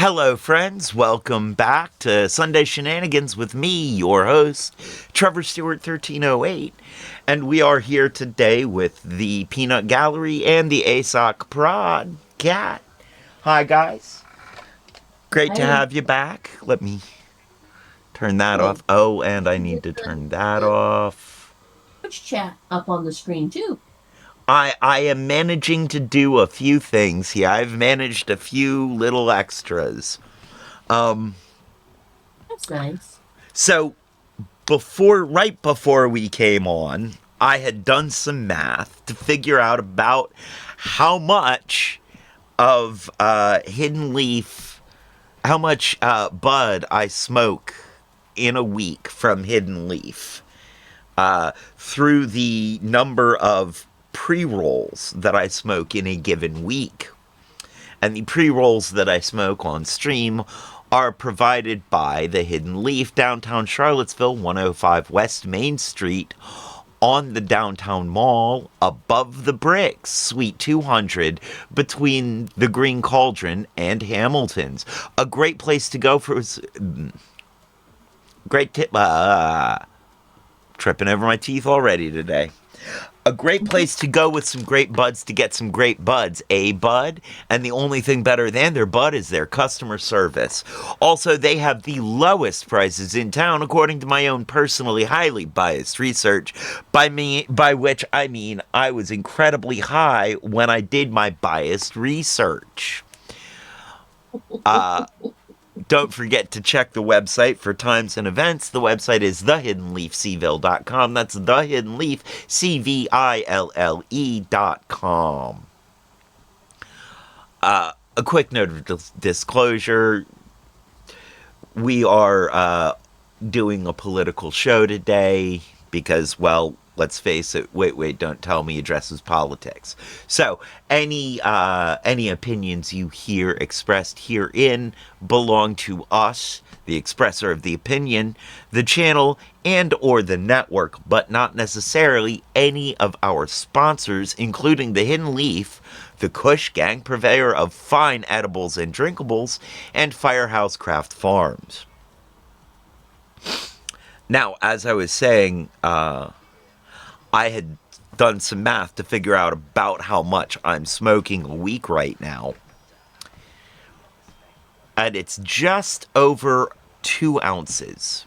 Hello, friends. Welcome back to Sunday Shenanigans with me, your host, Trevor Stewart 1308. And we are here today with the Peanut Gallery and the ASOC Prod Cat. Hi, guys. Great to Hey, have you back. Let me turn that oh, off. Oh, and I need get to the, turn that the off. Twitch chat up on the screen too. I am managing to do a few things here. I've managed a few little extras. That's nice. So, right before we came on, I had done some math to figure out about how much of Hidden Leaf, how much bud I smoke in a week from Hidden Leaf through the number of pre rolls that I smoke in a given week. And the pre rolls that I smoke on stream are provided by the Hidden Leaf, downtown Charlottesville, 105 West Main Street, on the downtown mall, above the bricks, Suite 200, between the Green Cauldron and Hamilton's. A great place to go for. Great tip. Tripping over my teeth already today. A great place to go with some great buds to get some great buds. A bud, and the only thing better than their bud is their customer service. Also, they have the lowest prices in town, according to my own personally highly biased research. By which I mean I was incredibly high when I did my biased research. Don't forget to check the website for times and events. The website is thehiddenleafcville.com. That's thehiddenleafcville.com. A quick note of disclosure. We are doing a political show today because, well, let's face it. Wait, don't tell me addresses politics. So, any opinions you hear expressed herein belong to us, the expressor of the opinion, the channel, and or the network, but not necessarily any of our sponsors, including the Hidden Leaf, the Kush Gang, purveyor of fine edibles and drinkables, and Firehouse Craft Farms. Now, as I was saying, I had done some math to figure out about how much I'm smoking a week right now. And it's just over 2 ounces,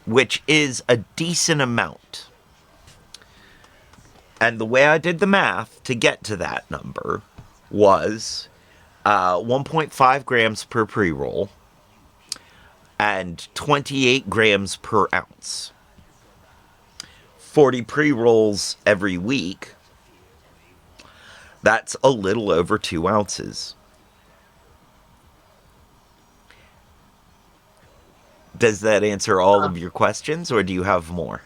which is a decent amount. And the way I did the math to get to that number was 1.5 grams per pre roll and 28 grams per ounce. 40 pre rolls every week. That's a little over 2 ounces. Does that answer all of your questions, or do you have more?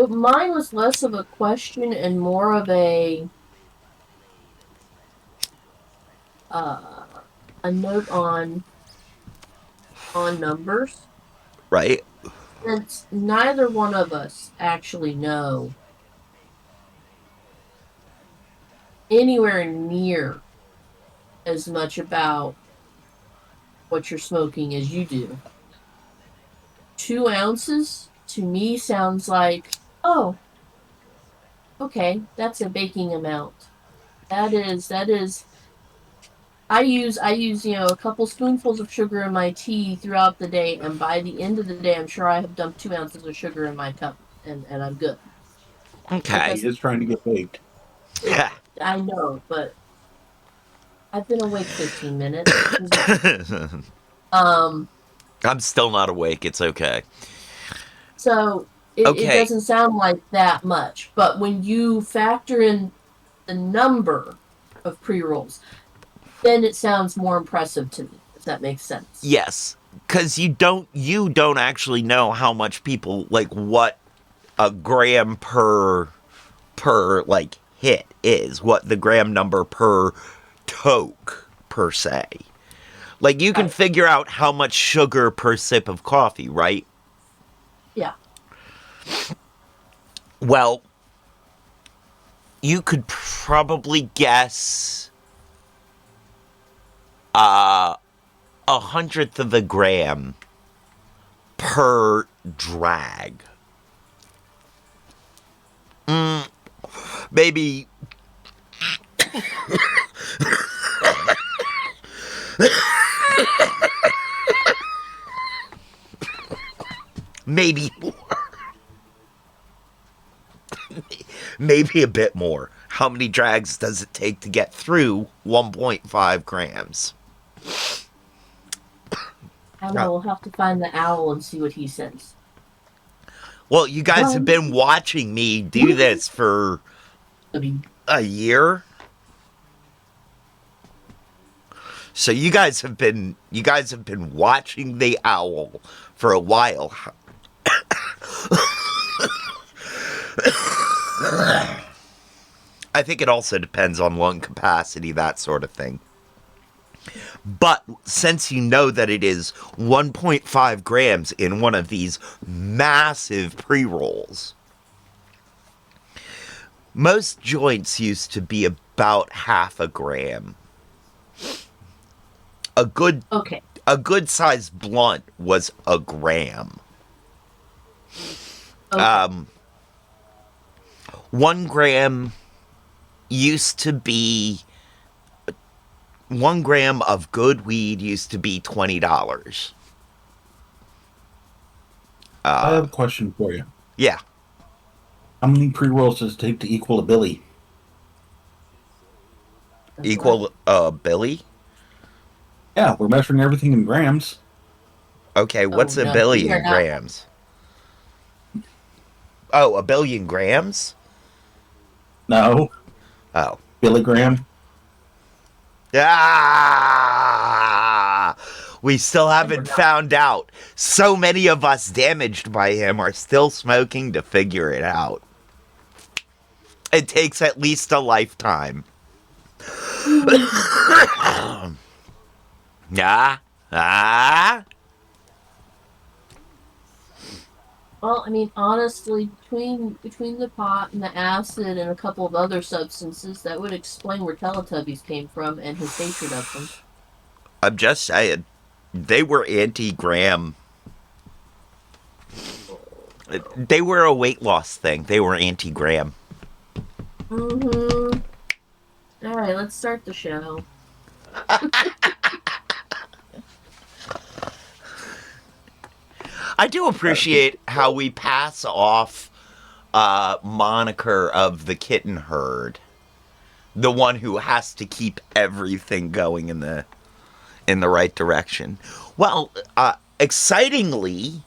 Mine was less of a question and more of uh, a note on numbers. Right? Since neither one of us actually know anywhere near as much about what you're smoking as you do. 2 ounces to me sounds like, oh, okay, that's a baking amount. That is I use a couple spoonfuls of sugar in my tea throughout the day, and by the end of the day I'm sure I have dumped 2 ounces of sugar in my cup, and I'm good. Okay. He Because is trying to get baked. it I know, but I've been awake 15 minutes. This isn't um I'm still not awake. It's okay. so it Okay. doesn't sound like that much. But when you factor in the number of pre-rolls, then it sounds more impressive to me, if that makes sense. Yes. Because you don't actually know how much people, like, what a gram per like hit is, what the gram number per toke per se. Like, you can Right. figure out how much sugar per sip of coffee, right? Yeah. Well, you could probably guess 1/100th of a gram per drag. Maybe maybe more. Maybe a bit more. How many drags does it take to get through 1.5 grams? I don't know. We'll have to find the owl and see what he says. Well, you guys have been watching me do this for a year. So you guys have been watching the owl for a while. I think it also depends on lung capacity, that sort of thing. But since you know that it is 1.5 grams in one of these massive pre-rolls, most joints used to be about half a gram. A good sized blunt was a gram. Okay. 1 gram used to be 1 gram of good weed used to be $20. I have a question for you. Yeah. How many pre-rolls does it take to equal a Billy? Equal Billy? Yeah, we're measuring everything in grams. Okay, what's a billion grams? Oh, a billion grams? No. Oh. Billigram? Ah! We still haven't found out. So many of us damaged by him are still smoking to figure it out. It takes at least a lifetime. Well, I mean, honestly, between the pot and the acid and a couple of other substances, that would explain where Teletubbies came from and his hatred of them. I'm just saying, they were anti-gram. They were a weight loss thing. They were anti-gram. Mm-hmm. All right, let's start the show. I do appreciate how we pass off moniker of the kitten herd, the one who has to keep everything going in the right direction. Well, excitingly,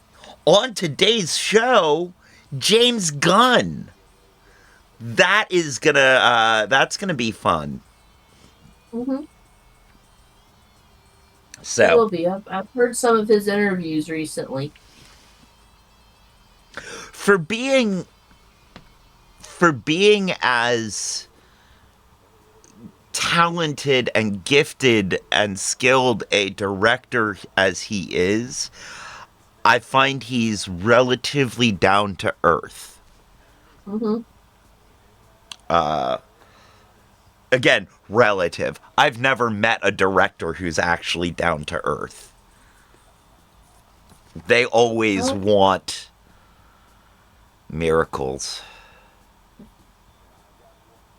on today's show, James Gunn. That's gonna be fun. Mm-hmm. So it will be. I've heard some of his interviews recently. For being as talented and gifted and skilled a director as he is, I find he's relatively down to earth. Mm-hmm. Again, relative. I've never met a director who's actually down to earth. They always want miracles.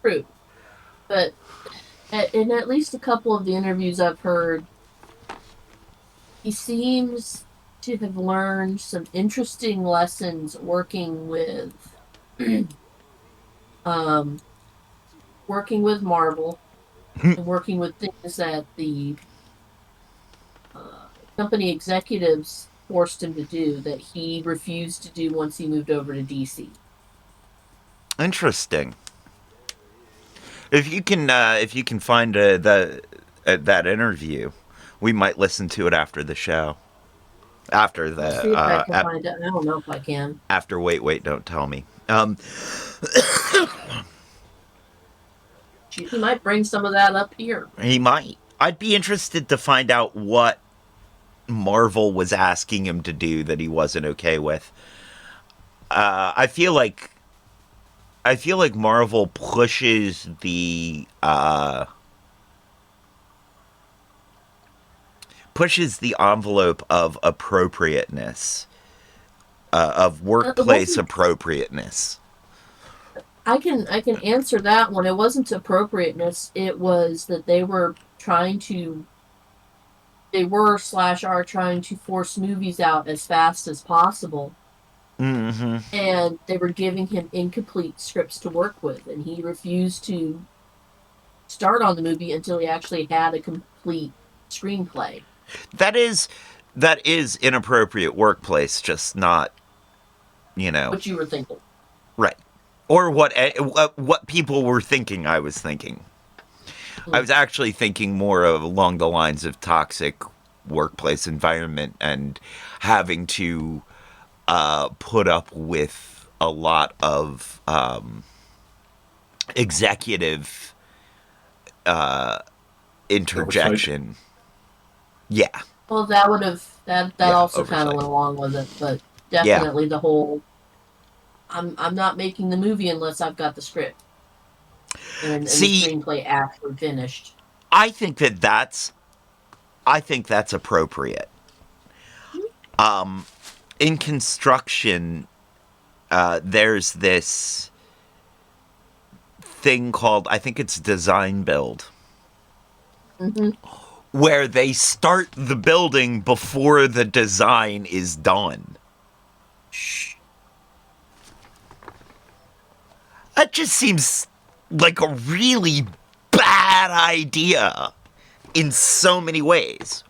True. But in at least a couple of the interviews I've heard, he seems to have learned some interesting lessons working with Marvel and working with things that the company executives forced him to do that he refused to do once he moved over to DC. Interesting. If you can find that interview, we might listen to it after the show. After the see if I can find it. I don't know if I can. After wait, don't tell me. He might bring some of that up here. He might. I'd be interested to find out what Marvel was asking him to do that he wasn't okay with. I feel like Marvel pushes the pushes the envelope of appropriateness, of It workplace wasn't. appropriateness. I can answer that one. It wasn't appropriateness. It was that they were trying to. They were slash are trying to force movies out as fast as possible, Mm-hmm. and they were giving him incomplete scripts to work with, and he refused to start on the movie until he actually had a complete screenplay. That is inappropriate workplace, just not, What you were thinking. right. Or what people were thinking I was thinking. I was actually thinking more of along the lines of toxic workplace environment and having to put up with a lot of executive interjection. Yeah. Well, that would have that Yeah, also kind of oversight. went along with it, but Yeah. definitely the whole I'm not making the movie unless I've got the script and the See, screenplay actually finished. I think that's appropriate. In construction, there's this thing called, I think it's design build, Mm-hmm. where they start the building before the design is done. That just seems like a really bad idea in so many ways.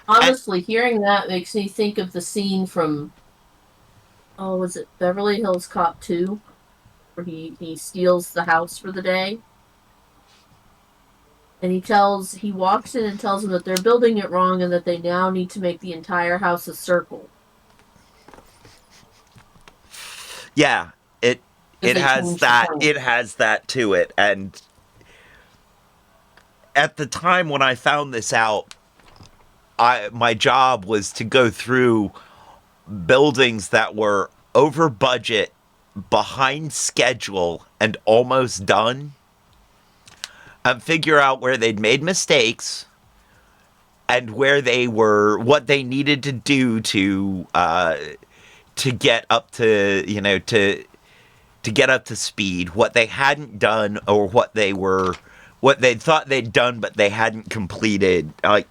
Honestly, hearing that makes me think of the scene from was it Beverly Hills Cop 2, where he steals the house for the day. And he walks in and tells them that they're building it wrong and that they now need to make the entire house a circle. Yeah, it Because it they has changed the that plan. it has that to it. And at the time when I found this out, my job was to go through buildings that were over budget, behind schedule, and almost done, and figure out where they'd made mistakes and what they needed to do to get up to to get up to speed, what they hadn't done, or what they thought they'd done but they hadn't completed. Like,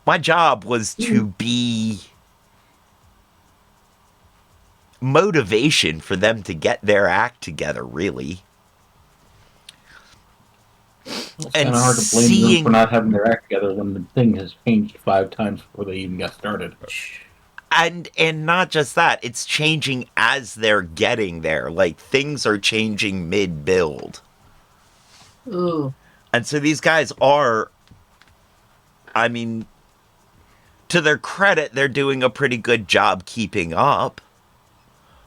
my job was to be motivation for them to get their act together, really. It's And kind of hard to blame them for seeing not having their act together when the thing has changed 5 times before they even got started. and not just that, it's changing as they're getting there. Like, things are changing mid build. Ooh. And so these guys are, I mean, to their credit, they're doing a pretty good job keeping up,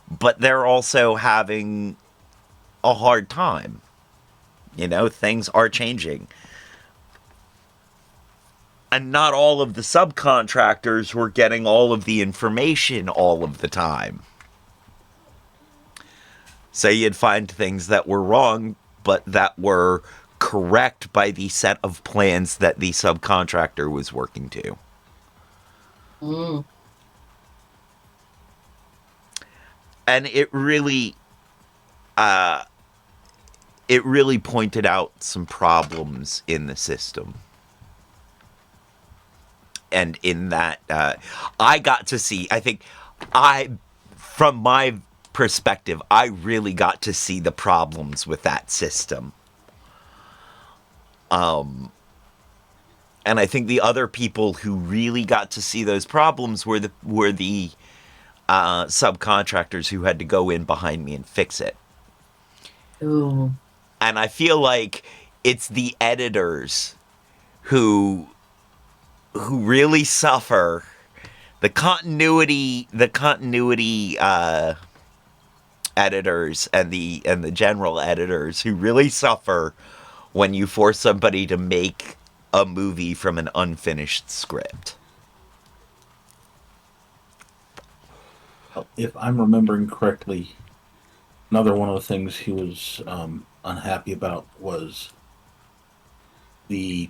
but they're also having a hard time. Things are changing. And not all of the subcontractors were getting all of the information all of the time. So you'd find things that were wrong, but that were correct by the set of plans that the subcontractor was working to. Mm. And it really pointed out some problems in the system. And in that, I got to see, from my perspective, I really got to see the problems with that system. And I think the other people who really got to see those problems were the subcontractors who had to go in behind me and fix it. Ooh. And I feel like it's the editors who really suffer. The continuity editors and the general editors who really suffer when you force somebody to make a movie from an unfinished script. If I'm remembering correctly, another one of the things he was unhappy about was the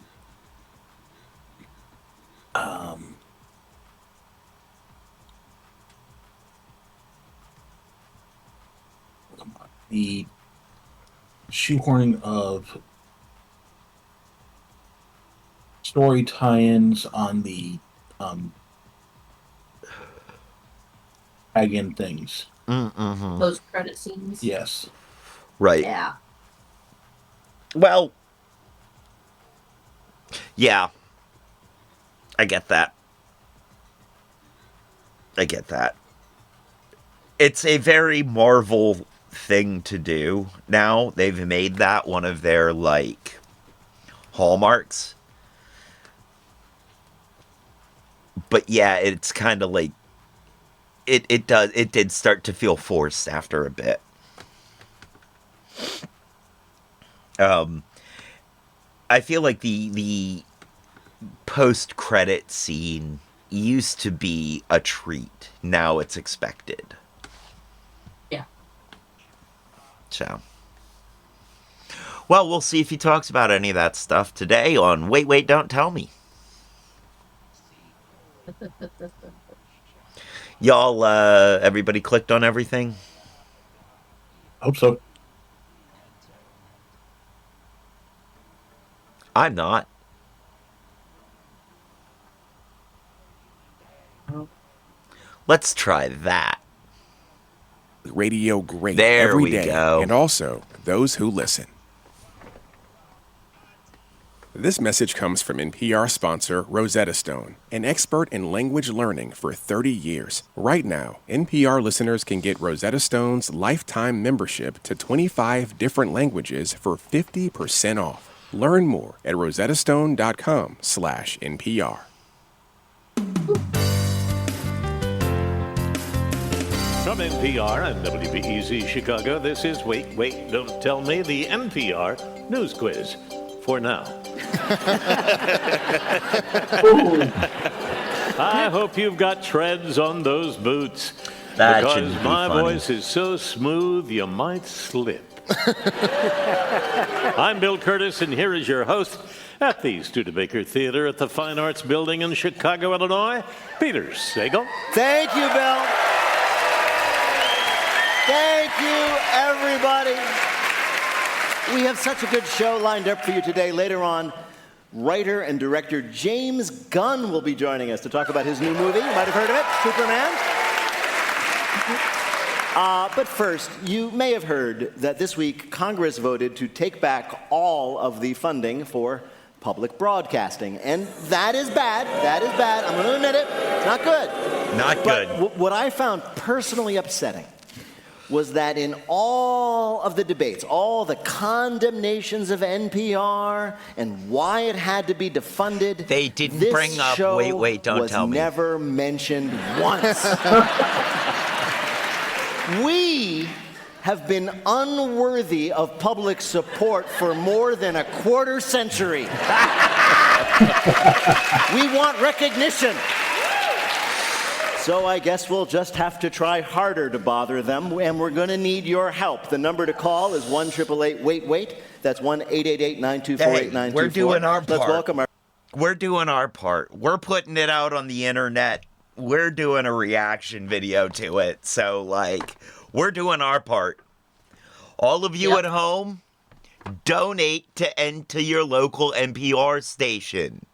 the shoehorning of story tie-ins on the tag-in things. Mm-hmm. Post credit scenes. Yes. Right. Yeah. Well, yeah. I get that. It's a very Marvel thing to do now. They've made that one of their, like, hallmarks. But yeah, it's kind of like it did start to feel forced after a bit. I feel like the post credit scene used to be a treat. Now it's expected. Yeah. So, well, we'll see if he talks about any of that stuff today on Wait, Wait, Don't Tell Me. Y'all, everybody clicked on everything? Hope so. I'm not. Let's try that. Radio great There every we day, go. and also those who listen. This message comes from NPR sponsor Rosetta Stone, an expert in language learning for 30 years. Right now, NPR listeners can get Rosetta Stone's lifetime membership to 25 different languages for 50% off. Learn more at rosettastone.com/NPR. From NPR and WBEZ Chicago, this is Wait, Wait, Don't Tell Me, the NPR News Quiz. For now. I hope you've got treads on those boots. That because shouldn't be my funny. voice is so smooth you might slip. I'm Bill Curtis, and here is your host at the Studebaker Theater at the Fine Arts Building in Chicago, Illinois, Peter Sagal. Thank you, Bill. Thank you, everybody. We have such a good show lined up for you today. Later on, writer and director James Gunn will be joining us to talk about his new movie. You might have heard of it, Superman. But first, you may have heard that this week Congress voted to take back all of the funding for public broadcasting. And that is bad. That is bad. I'm going to admit it. It's not good. Not good. But what I found personally upsetting was that in all of the debates, all the condemnations of NPR and why it had to be defunded, They didn't this bring up show Wait, Wait, Don't was Tell Me. never mentioned once. We have been unworthy of public support for more than a quarter century. We want recognition. So I guess we'll just have to try harder to bother them, and we're going to need your help. The number to call is 1-888-WAIT-WAIT. That's 1-888-924-8924. Hey, we're doing our Let's part. welcome our... We're doing our part. We're putting it out on the internet. We're doing a reaction video to it. So, like, we're doing our part. All of you Yep. at home, donate to your local NPR station.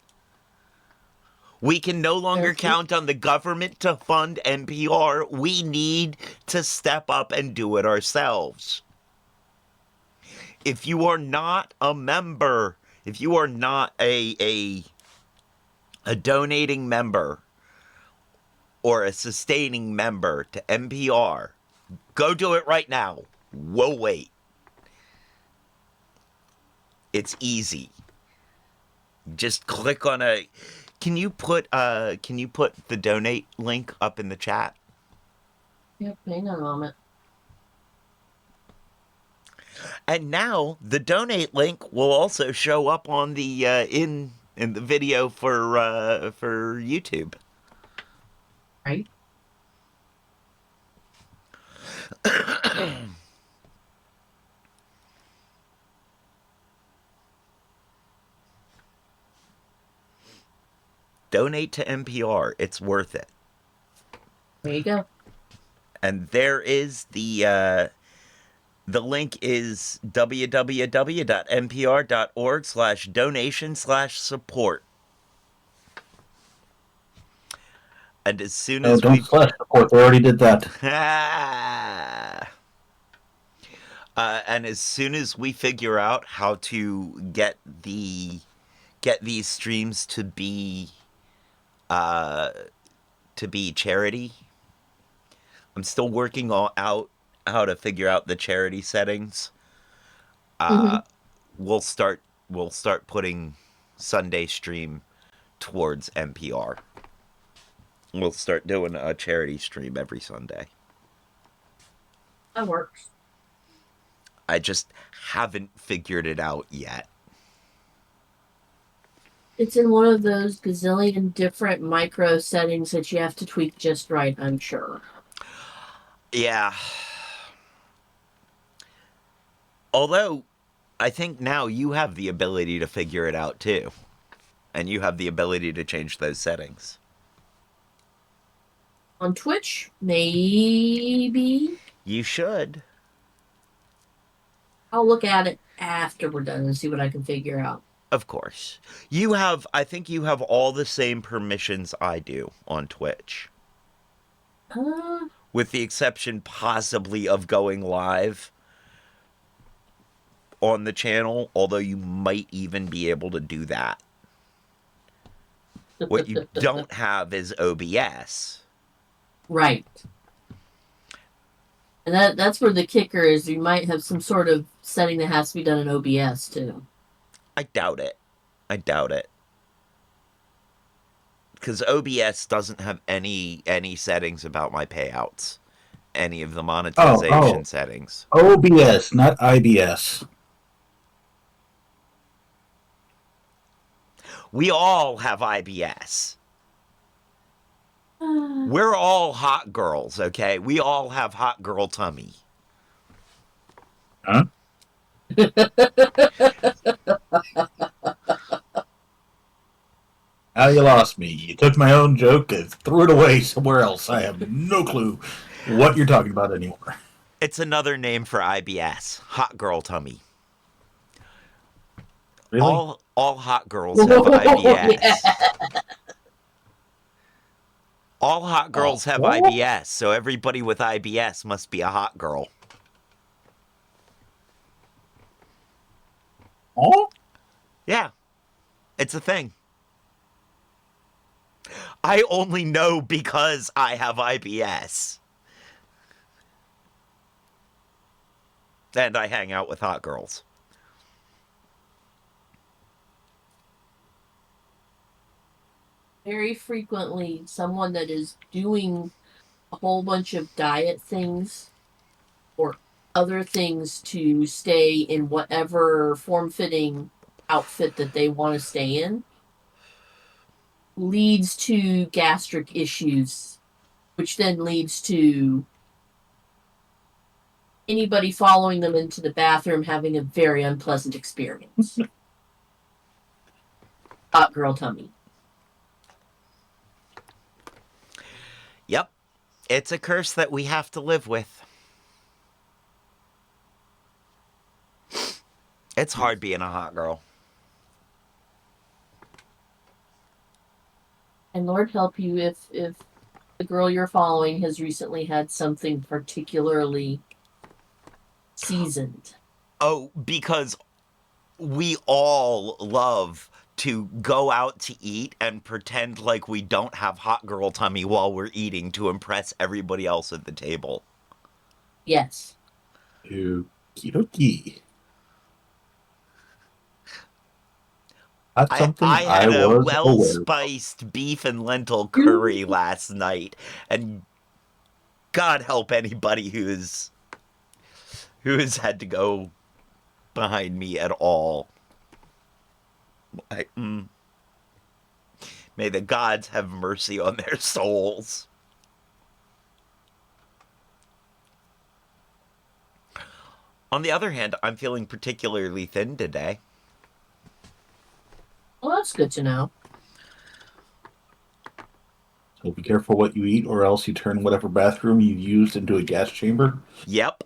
We can no longer count on the government to fund NPR. We need to step up and do it ourselves. If you are not a member, if you are not a donating member or a sustaining member to NPR, go do it right now. We'll wait. It's easy. Just click on a... Can you put the donate link up in the chat? Yep, hang on a moment. And now the donate link will also show up on the in the video for YouTube. Right? Donate to NPR. It's worth it. There you go. And there is the The link is www.npr.org/donation/support. And as soon No, as don't we slash support. They already did that. and as soon as we figure out how to get these streams to be charity, I'm still working out how to figure out the charity settings. Mhm. We'll start putting Sunday stream towards NPR. We'll start doing a charity stream every Sunday. That works. I just haven't figured it out yet. It's in one of those gazillion different micro settings that you have to tweak just right, I'm sure. Yeah. Although, I think now you have the ability to figure it out too. And you have the ability to change those settings. On Twitch, maybe. You should. I'll look at it after we're done and see what I can figure out. Of course. I think you have all the same permissions I do on Twitch. With the exception possibly of going live on the channel, although you might even be able to do that. What you don't have is OBS. Right. And that's where the kicker is. You might have some sort of setting that has to be done in OBS too. I doubt it. Because OBS doesn't have any settings about my payouts. Any of the monetization settings. OBS, not IBS. We all have IBS. We're all hot girls, okay? We all have hot girl tummy. Huh? Now you lost me. You took my own joke and threw it away somewhere else. I have no clue what you're talking about anymore. It's another name for IBS. Hot girl tummy. Really? All hot girls have IBS. Yeah. All hot girls have IBS, so everybody with IBS must be a hot girl. Oh? Yeah. It's a thing. I only know because I have IBS. And I hang out with hot girls. Very frequently, someone that is doing a whole bunch of diet things or other things to stay in whatever form-fitting outfit that they want to stay in leads to gastric issues, which then leads to anybody following them into the bathroom having a very unpleasant experience. Hot girl tummy. Yep. It's a curse that we have to live with. It's hard being a hot girl. And Lord help you if the girl you're following has recently had something particularly seasoned. Oh, because we all love to go out to eat and pretend like we don't have hot girl tummy while we're eating to impress everybody else at the table. Yes. Okie dokie. That's something I had a was well-spiced beef and lentil curry last night, and God help anybody who has had to go behind me at all. May the gods have mercy on their souls. On the other hand, I'm feeling particularly thin today. Well, that's good to know. So be careful what you eat, or else you turn whatever bathroom you used into a gas chamber. Yep.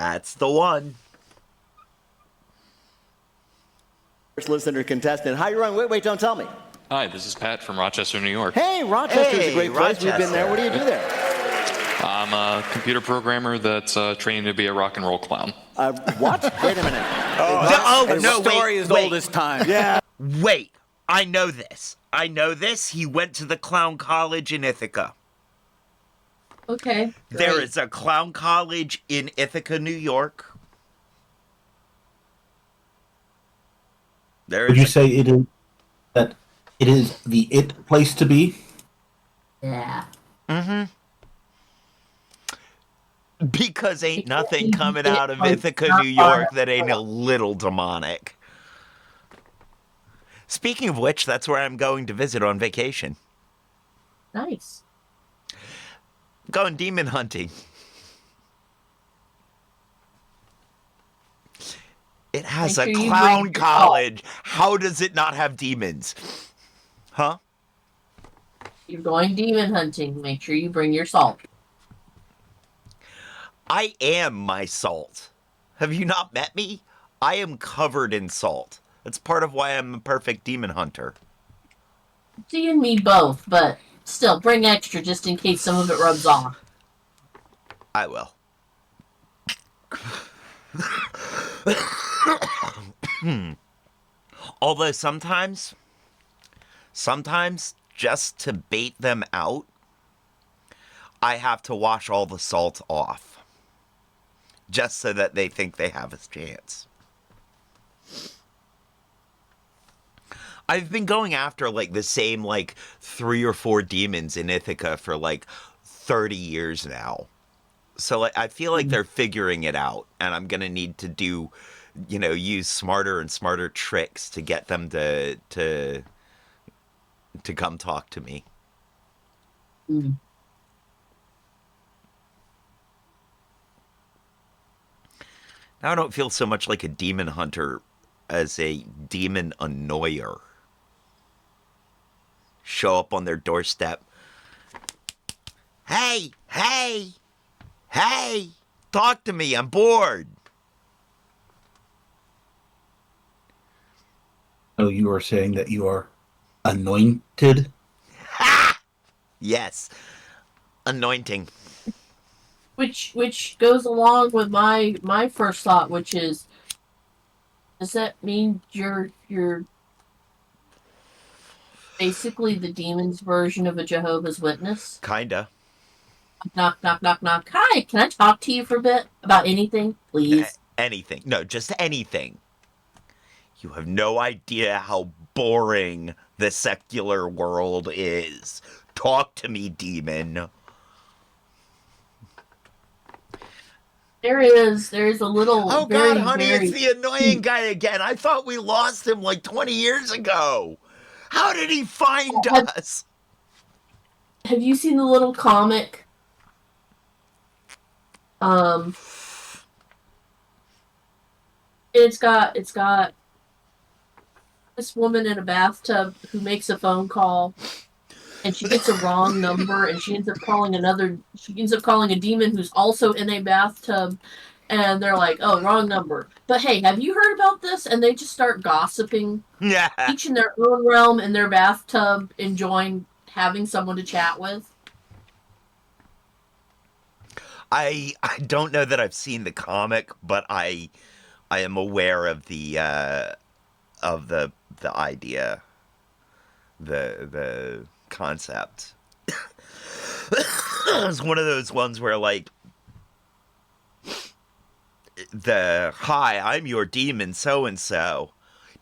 That's the one. First listener contestant. Hi, you're on Wait, Don't Tell Me. Hi, this is Pat from Rochester, New York. Hey, Rochester's Hey, a great place. We've been there. What do you do there? I'm a computer programmer that's training to be a rock and roll clown. What? Wait a minute. Story is old as time. Yeah. Wait, I know this. He went to the clown college in Ithaca. Okay. There great. is a clown college in Ithaca, New York. There Would is you say it is the it place to be? Yeah. because ain't nothing coming out of Ithaca, New York that ain't a little demonic. Speaking of which, that's where I'm going to visit on vacation. Nice. Going demon hunting. It has Make a sure you clown bring your college. How does it not have demons? Huh? You're going demon hunting. Make sure you bring your salt. I am my salt. Have you not met me? I am covered in salt. That's part of why I'm a perfect demon hunter. You and me both, but still, bring extra just in case some of it rubs off. I will. Although sometimes, just to bait them out, I have to wash all the salt off. Just so that they think they have a chance. I've been going after, like, the same, like, 3 or 4 demons in Ithaca for, like, 30 years now. So, like, I feel like they're figuring it out, and I'm gonna need to do, use smarter and smarter tricks to get them to come talk to me. Mm. Now I don't feel so much like a demon hunter as a demon annoyer. Show up on their doorstep. Hey! Talk to me, I'm bored. Oh, you are saying that you are anointed? Yes. Anointing. Which goes along with my first thought, which is, does that mean you're basically the demon's version of a Jehovah's Witness? Kinda. Knock, knock, knock, knock. Hi, can I talk to you for a bit about anything, please? Anything. No, just anything. You have no idea how boring the secular world is. Talk to me, demon. There is a little. Oh very, God, honey, very, it's the annoying guy again. I thought we lost him like 20 years ago. How did he find us? Have you seen the little comic? It's got this woman in a bathtub who makes a phone call, and she gets a wrong number, and she ends up calling a demon who's also in a bathtub, and they're like, "Oh, wrong number." But hey, have you heard about this? And they just start gossiping, Yeah. each in their own realm in their bathtub, enjoying having someone to chat with. I don't know that I've seen the comic, but I am aware of the idea, the concept. It's one of those ones where, like, hi, I'm your demon so-and-so.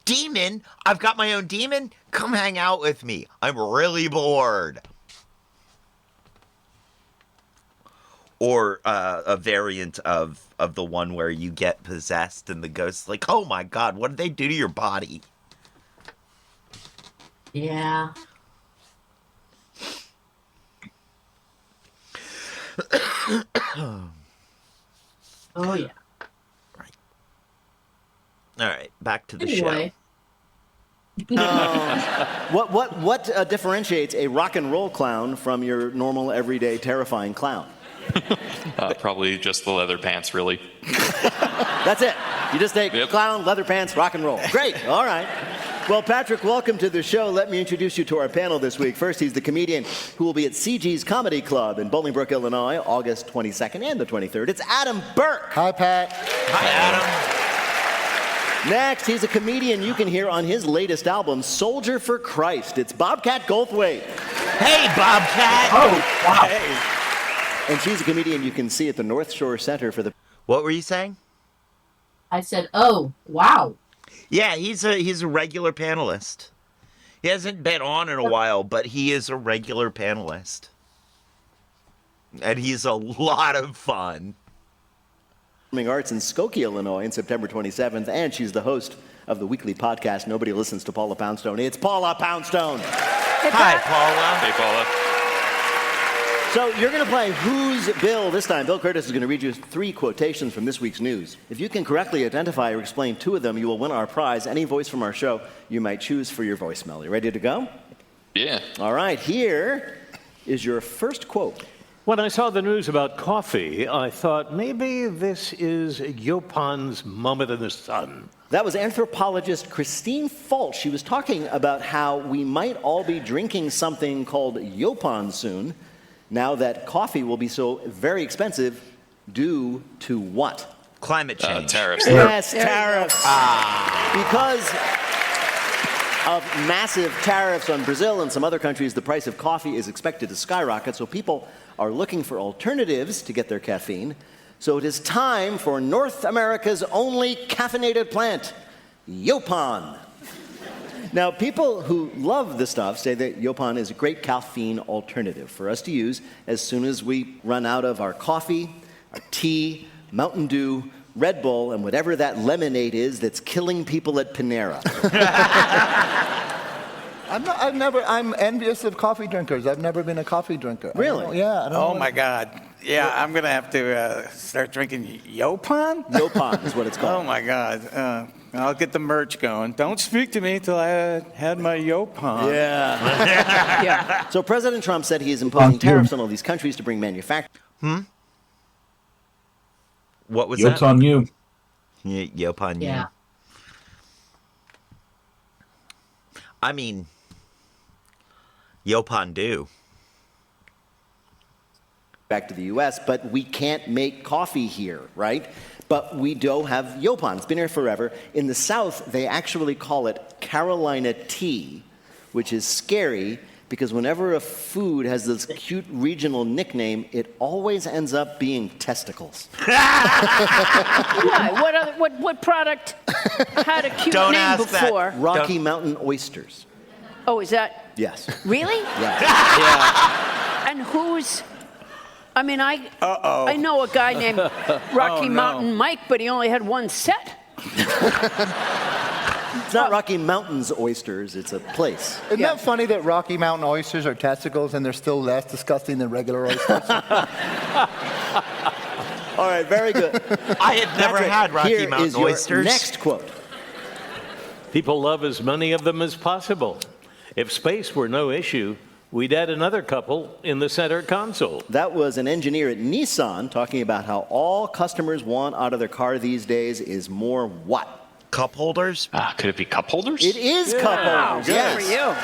Demon? I've got my own demon? Come hang out with me. I'm really bored. Or a variant of the one where you get possessed and the ghost's like, oh my God, what did they do to your body? Yeah. Oh yeah. Right. All right, back to the Anyway. What differentiates a rock and roll clown from your normal, everyday, terrifying clown? Probably just the leather pants, really. That's it. You just take clown, leather pants, rock and roll. Great. All right. Well, Patrick, welcome to the show. Let me introduce you to our panel this week. First, he's the comedian who will be at CG's Comedy Club in Bolingbrook, Illinois, August 22nd and the 23rd. It's Adam Burke. Hi, Pat. Hi, Adam. Next, he's a comedian you can hear on his latest album, Soldier for Christ. It's Bobcat Goldthwait. Hey, Bobcat. Oh, wow. Hey. And she's a comedian you can see at the North Shore Center for the... What were you saying? I said, oh, wow. Yeah, he's a regular panelist. He hasn't been on in a while, but he is a regular panelist. And he's a lot of fun. Arts in Skokie, Illinois, on September 27th, and she's the host of the weekly podcast Nobody Listens to Paula Poundstone. It's Paula Poundstone. Hi, Paula. Hey, Paula. So you're going to play Who's Bill this time. Bill Curtis is going to read you 3 quotations from this week's news. If you can correctly identify or explain 2 of them, you will win our prize. Any voice from our show you might choose for your voicemail. You ready to go? Yeah. All right, here is your first quote. When I saw the news about coffee, I thought maybe this is Yopan's moment in the sun. That was anthropologist Christine Falch. She was talking about how we might all be drinking something called Yopan soon, now that coffee will be so very expensive due to what? Climate change. Tariffs. Yes, tariffs. Because of massive tariffs on Brazil and some other countries, the price of coffee is expected to skyrocket, so people are looking for alternatives to get their caffeine. So it is time for North America's only caffeinated plant, Yopan. Now, people who love the stuff say that Yopan is a great caffeine alternative for us to use as soon as we run out of our coffee, our tea, Mountain Dew, Red Bull, and whatever that lemonade is that's killing people at Panera. I'm envious of coffee drinkers. I've never been a coffee drinker. Really? Yeah. Oh, my God. Yeah, I'm going to have to start drinking Yopan? Yopan is what it's called. Oh, my God. I'll get the merch going. Don't speak to me till I had my Yopan. Yeah. So President Trump said he is imposing tariffs on all these countries to bring manufacturing. What was Yoke's that? on you. Yopan you. Yeah. I mean, Yopan do. Back to the U.S., but we can't make coffee here, right? But we do have Yopan. It's been here forever. In the South, they actually call it Carolina tea, which is scary because whenever a food has this cute regional nickname, it always ends up being testicles. Why? What product had a cute Don't name ask that. before? Rocky Mountain oysters. Oh, is that Yes. really? Yeah. And who's? I mean, I know a guy named Rocky Mountain Mike, but he only had one set. It's not Rocky Mountain's oysters, it's a place. Isn't that funny that Rocky Mountain oysters are testicles and they're still less disgusting than regular oysters? All right, very good. I had never Patrick, had Rocky here Mountain is your oysters. Next quote. People love as many of them as possible. If space were no issue, we'd add another couple in the center console. That was an engineer at Nissan talking about how all customers want out of their car these days is more what? Cup holders? Could it be cup holders? It is cup holders, Good yes. for you.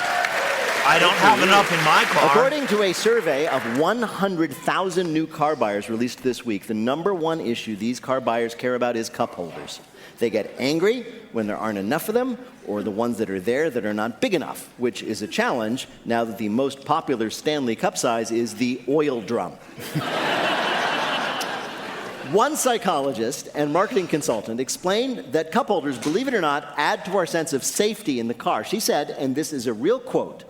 I don't have enough in my car. According to a survey of 100,000 new car buyers released this week, the number one issue these car buyers care about is cup holders. They get angry when there aren't enough of them, or the ones that are there that are not big enough, which is a challenge now that the most popular Stanley Cup size is the oil drum. One psychologist and marketing consultant explained that cup holders, believe it or not, add to our sense of safety in the car. She said, and this is a real quote,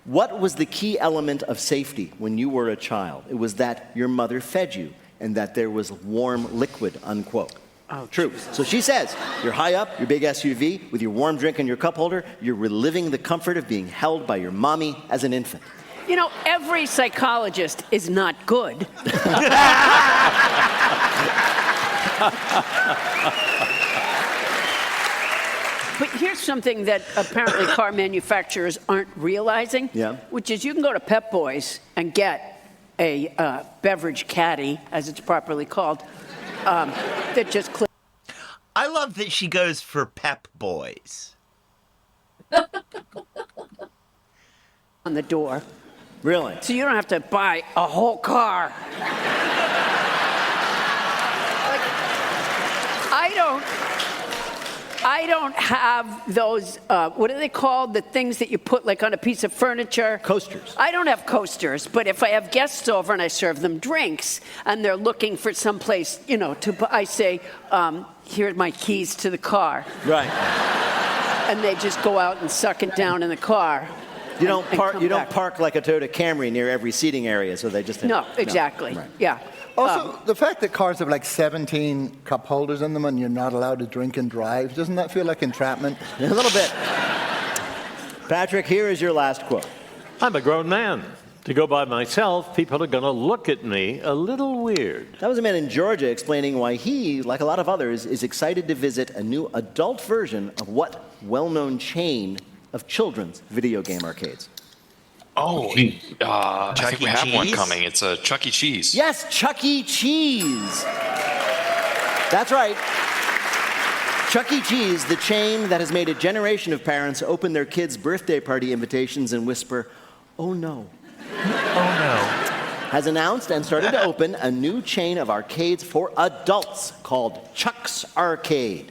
"What was the key element of safety when you were a child? It was that your mother fed you and that there was warm liquid," unquote. Oh, true. So she says, you're high up, your big SUV, with your warm drink and your cup holder, you're reliving the comfort of being held by your mommy as an infant. You know, every psychologist is not good. But here's something that apparently car manufacturers aren't realizing, Yeah. which is you can go to Pep Boys and get a beverage caddy, as it's properly called, that just clicks I love that she goes for Pep Boys. on the door. Really? So you don't have to buy a whole car. I don't have those, what are they called? The things that you put like on a piece of furniture? Coasters. I don't have coasters, but if I have guests over and I serve them drinks and they're looking for someplace, I say, here's my keys to the car. Right. And they just go out and suck it down in the car. You don't park like a Toyota Camry near every seating area, so they just... No, exactly. Right. Yeah. Also, the fact that cars have like 17 cup holders in them and you're not allowed to drink and drive, doesn't that feel like entrapment? A little bit. Patrick, here is your last quote. I'm a grown man. To go by myself, people are going to look at me a little weird. That was a man in Georgia explaining why he, like a lot of others, is excited to visit a new adult version of what well-known chain of children's video game arcades? Oh, I think we have one coming. It's a Chuck E. Cheese. Yes, Chuck E. Cheese. That's right. Chuck E. Cheese, the chain that has made a generation of parents open their kids' birthday party invitations and whisper, "Oh no." Oh no. Has announced and started to open a new chain of arcades for adults called Chuck's Arcade.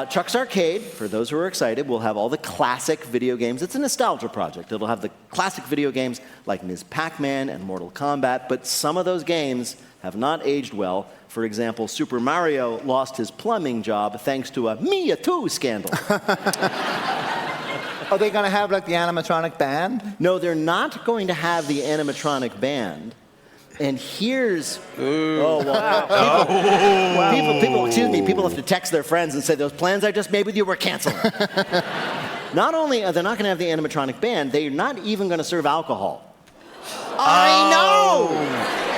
Chuck's Arcade, for those who are excited, will have all the classic video games. It's a nostalgia project. It'll have the classic video games like Ms. Pac-Man and Mortal Kombat, but some of those games have not aged well. For example, Super Mario lost his plumbing job thanks to a Me Too scandal. Are they going to have like the animatronic band? No, they're not going to have the animatronic band. And here's... Oh, well, people have to text their friends and say, those plans I just made with you were canceled. Not only are they not going to have the animatronic band, they're not even going to serve alcohol. I know!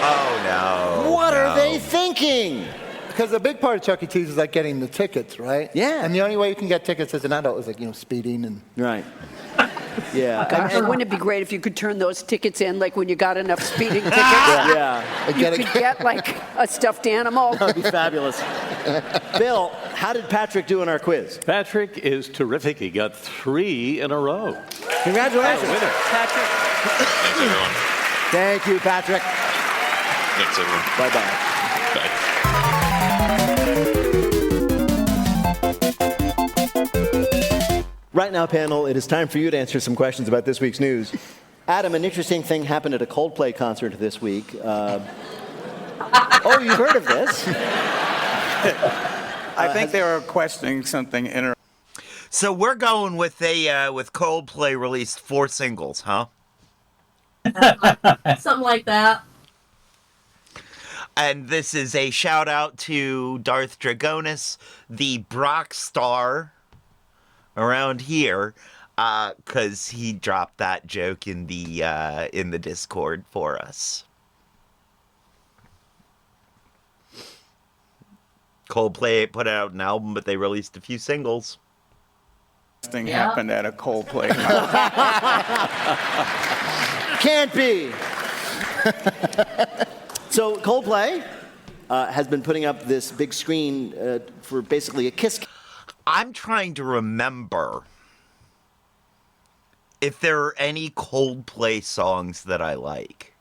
Oh, no. What are they thinking? Because the big part of Chuck E. Cheese is like getting the tickets, right? Yeah. And the only way you can get tickets as an adult is like, speeding and... Right. Yeah. Gosh, wouldn't it be great if you could turn those tickets in, like when you got enough speeding tickets? Yeah. You could get like a stuffed animal. That would be fabulous. Bill, how did Patrick do in our quiz? Patrick is terrific. He got 3 in a row. Congratulations. Winner. Patrick. Thanks, everyone. Thank you, Patrick. Thanks, everyone. Bye-bye. Bye. Right now, panel, it is time for you to answer some questions about this week's news. Adam, an interesting thing happened at a Coldplay concert this week. Oh, you've heard of this? I think they were questioning something in So we're going with with Coldplay released 4 singles, huh? Something like that. And this is a shout out to Darth Dragonis, the Brock star around here, because he dropped that joke in the Discord for us. Coldplay put out an album, but they released a few singles. thing happened at a Coldplay. Can't be. So Coldplay has been putting up this big screen for basically a Kiss. I'm trying to remember if there are any Coldplay songs that I like.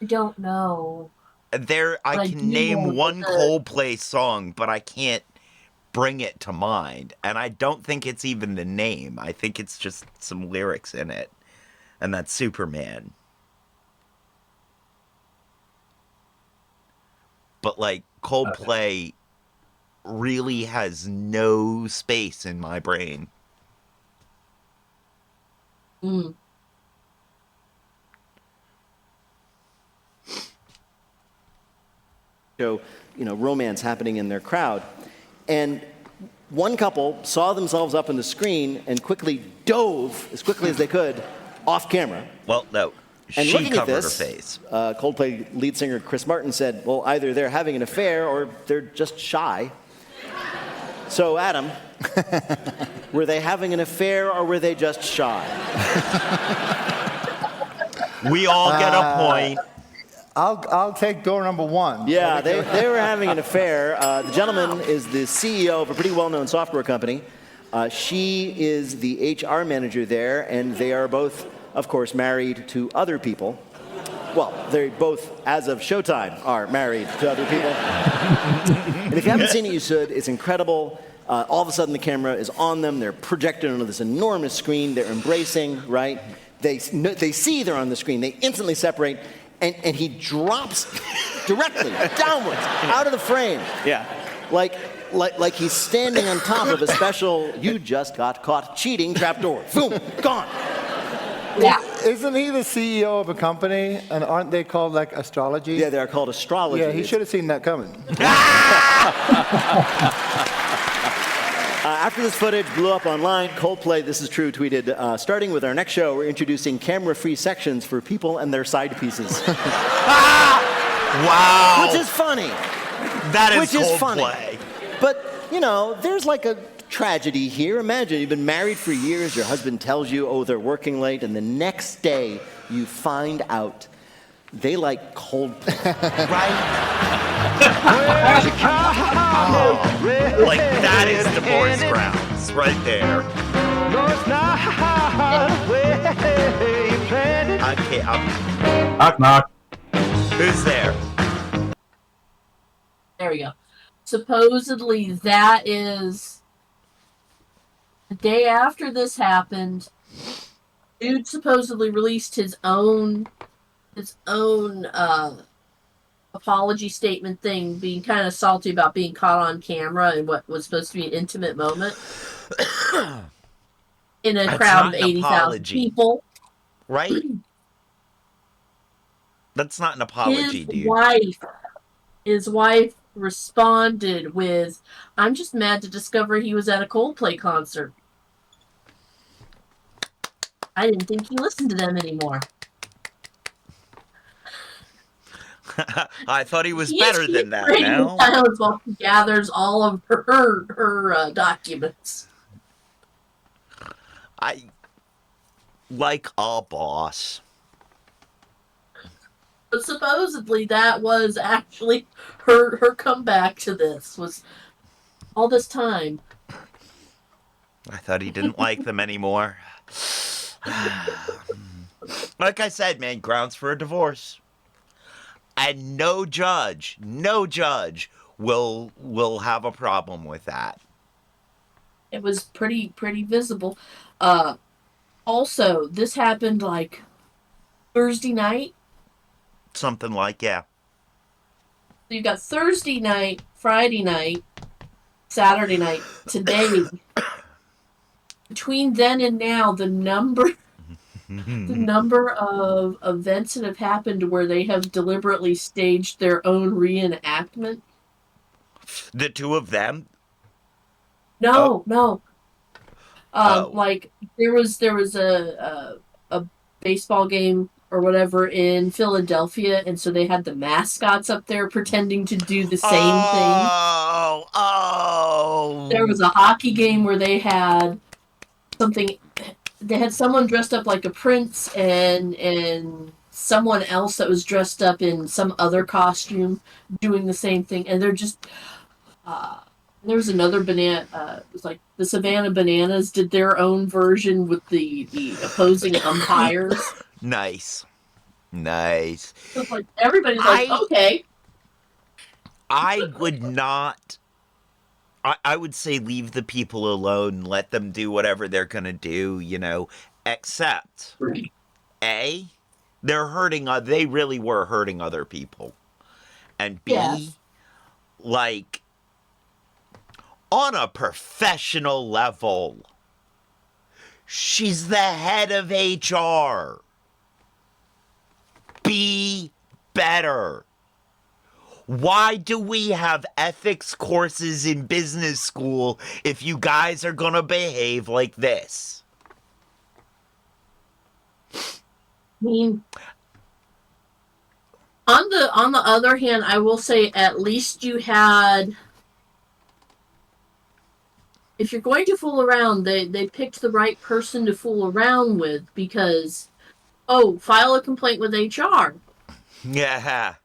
I don't know. I can name one Coldplay song, but I can't bring it to mind. And I don't think it's even the name. I think it's just some lyrics in it. And that's Superman. But like Coldplay really has no space in my brain. Mm. So, romance happening in their crowd. And one couple saw themselves up on the screen and quickly dove as quickly as they could off camera. Well, no. And She looking at covered this, her face. Coldplay lead singer Chris Martin said, well, either they're having an affair or they're just shy. So, Adam, were they having an affair or were they just shy? We all get a point. I'll take door number one. Yeah, they were having an affair. The gentleman is the CEO of a pretty well-known software company. She is the HR manager there, and they are both, of course, married to other people. Well, they both, as of Showtime, are married to other people. And if you haven't seen it, you should. It's incredible. All of a sudden, the camera is on them. They're projected onto this enormous screen. They're embracing, right? They see they're on the screen. They instantly separate, and he drops directly downwards out of the frame. Yeah. Like he's standing on top of a special "you just got caught cheating" trapdoor. Boom, gone. Yeah. Isn't he the CEO of a company, and aren't they called like astrology? Yeah, they're called astrology. Yeah, he should have seen that coming. After this footage blew up online, Coldplay, this is true, tweeted, starting with our next show, we're introducing camera-free sections for people and their side pieces. Wow. Which is funny. That is Which is Coldplay. funny. But, you know, there's like a tragedy here. Imagine you've been married for years, your husband tells you, oh, they're working late, and the next day you find out they like Coldplay. Right? Like, that is divorce grounds right there. Okay, Knock, knock. who's there? There we go. Supposedly, that is the day after this happened. Dude supposedly released his own apology statement thing, being kind of salty about being caught on camera in what was supposed to be an intimate moment in a That's crowd not of an 80,000 apology. people. Right? That's not an apology, dude. His wife responded with, "I'm just mad to discover he was at a Coldplay concert. I didn't think he listened to them anymore." I thought he was better than that now. Silence while she gathers all of her documents. I like a boss. But supposedly that was actually her comeback to this, was all this time. I thought he didn't like them anymore. Like I said, man, grounds for a divorce. And no judge will have a problem with that. It was pretty visible. Also, this happened like Thursday night. Something like, yeah. So you've got Thursday night, Friday night, Saturday night, today. Between then and now, the number of events that have happened where they have deliberately staged their own reenactment. The two of them? No. Oh. Like there was a baseball game or whatever in Philadelphia, and so they had the mascots up there pretending to do the same thing. Oh. There was a hockey game where they had something. They had someone dressed up like a prince and someone else that was dressed up in some other costume doing the same thing, and they're just. There was another banana. It was like the Savannah Bananas did their own version with the opposing umpires. Nice. So like everybody's like, okay. I would not. I would say leave the people alone. Let them do whatever they're gonna do. You know, except A, they're hurting. They really were hurting other people, and B, Yes. like on a professional level, she's the head of HR. Be better. Why do we have ethics courses in business school if you guys are gonna behave like this? I mean, on the other hand, I will say at least you had. If you're going to fool around, they picked the right person to fool around with, because Oh, file a complaint with HR. Yeah.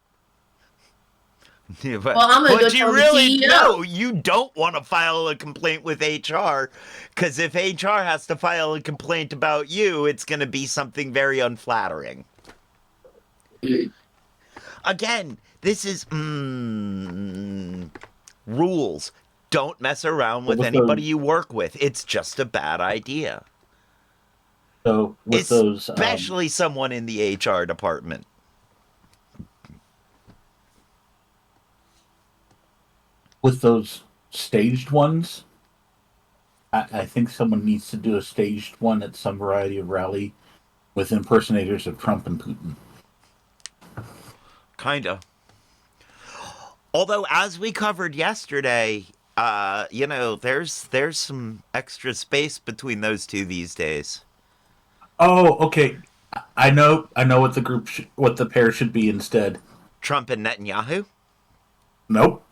Yeah, Well, I'm gonna go tell the CEO. No, you don't want to file a complaint with HR, because if HR has to file a complaint about you, it's going to be something very unflattering. Again, this is rules. Don't mess around with anybody you work with. It's just a bad idea. So with those, especially someone in the HR department. with those staged ones, I think someone needs to do a staged one at some variety of rally with impersonators of Trump and Putin. Kinda. Although, as we covered yesterday, there's some extra space between those two these days. Oh, okay. I know what what the pair should be instead. Trump and Netanyahu? Nope.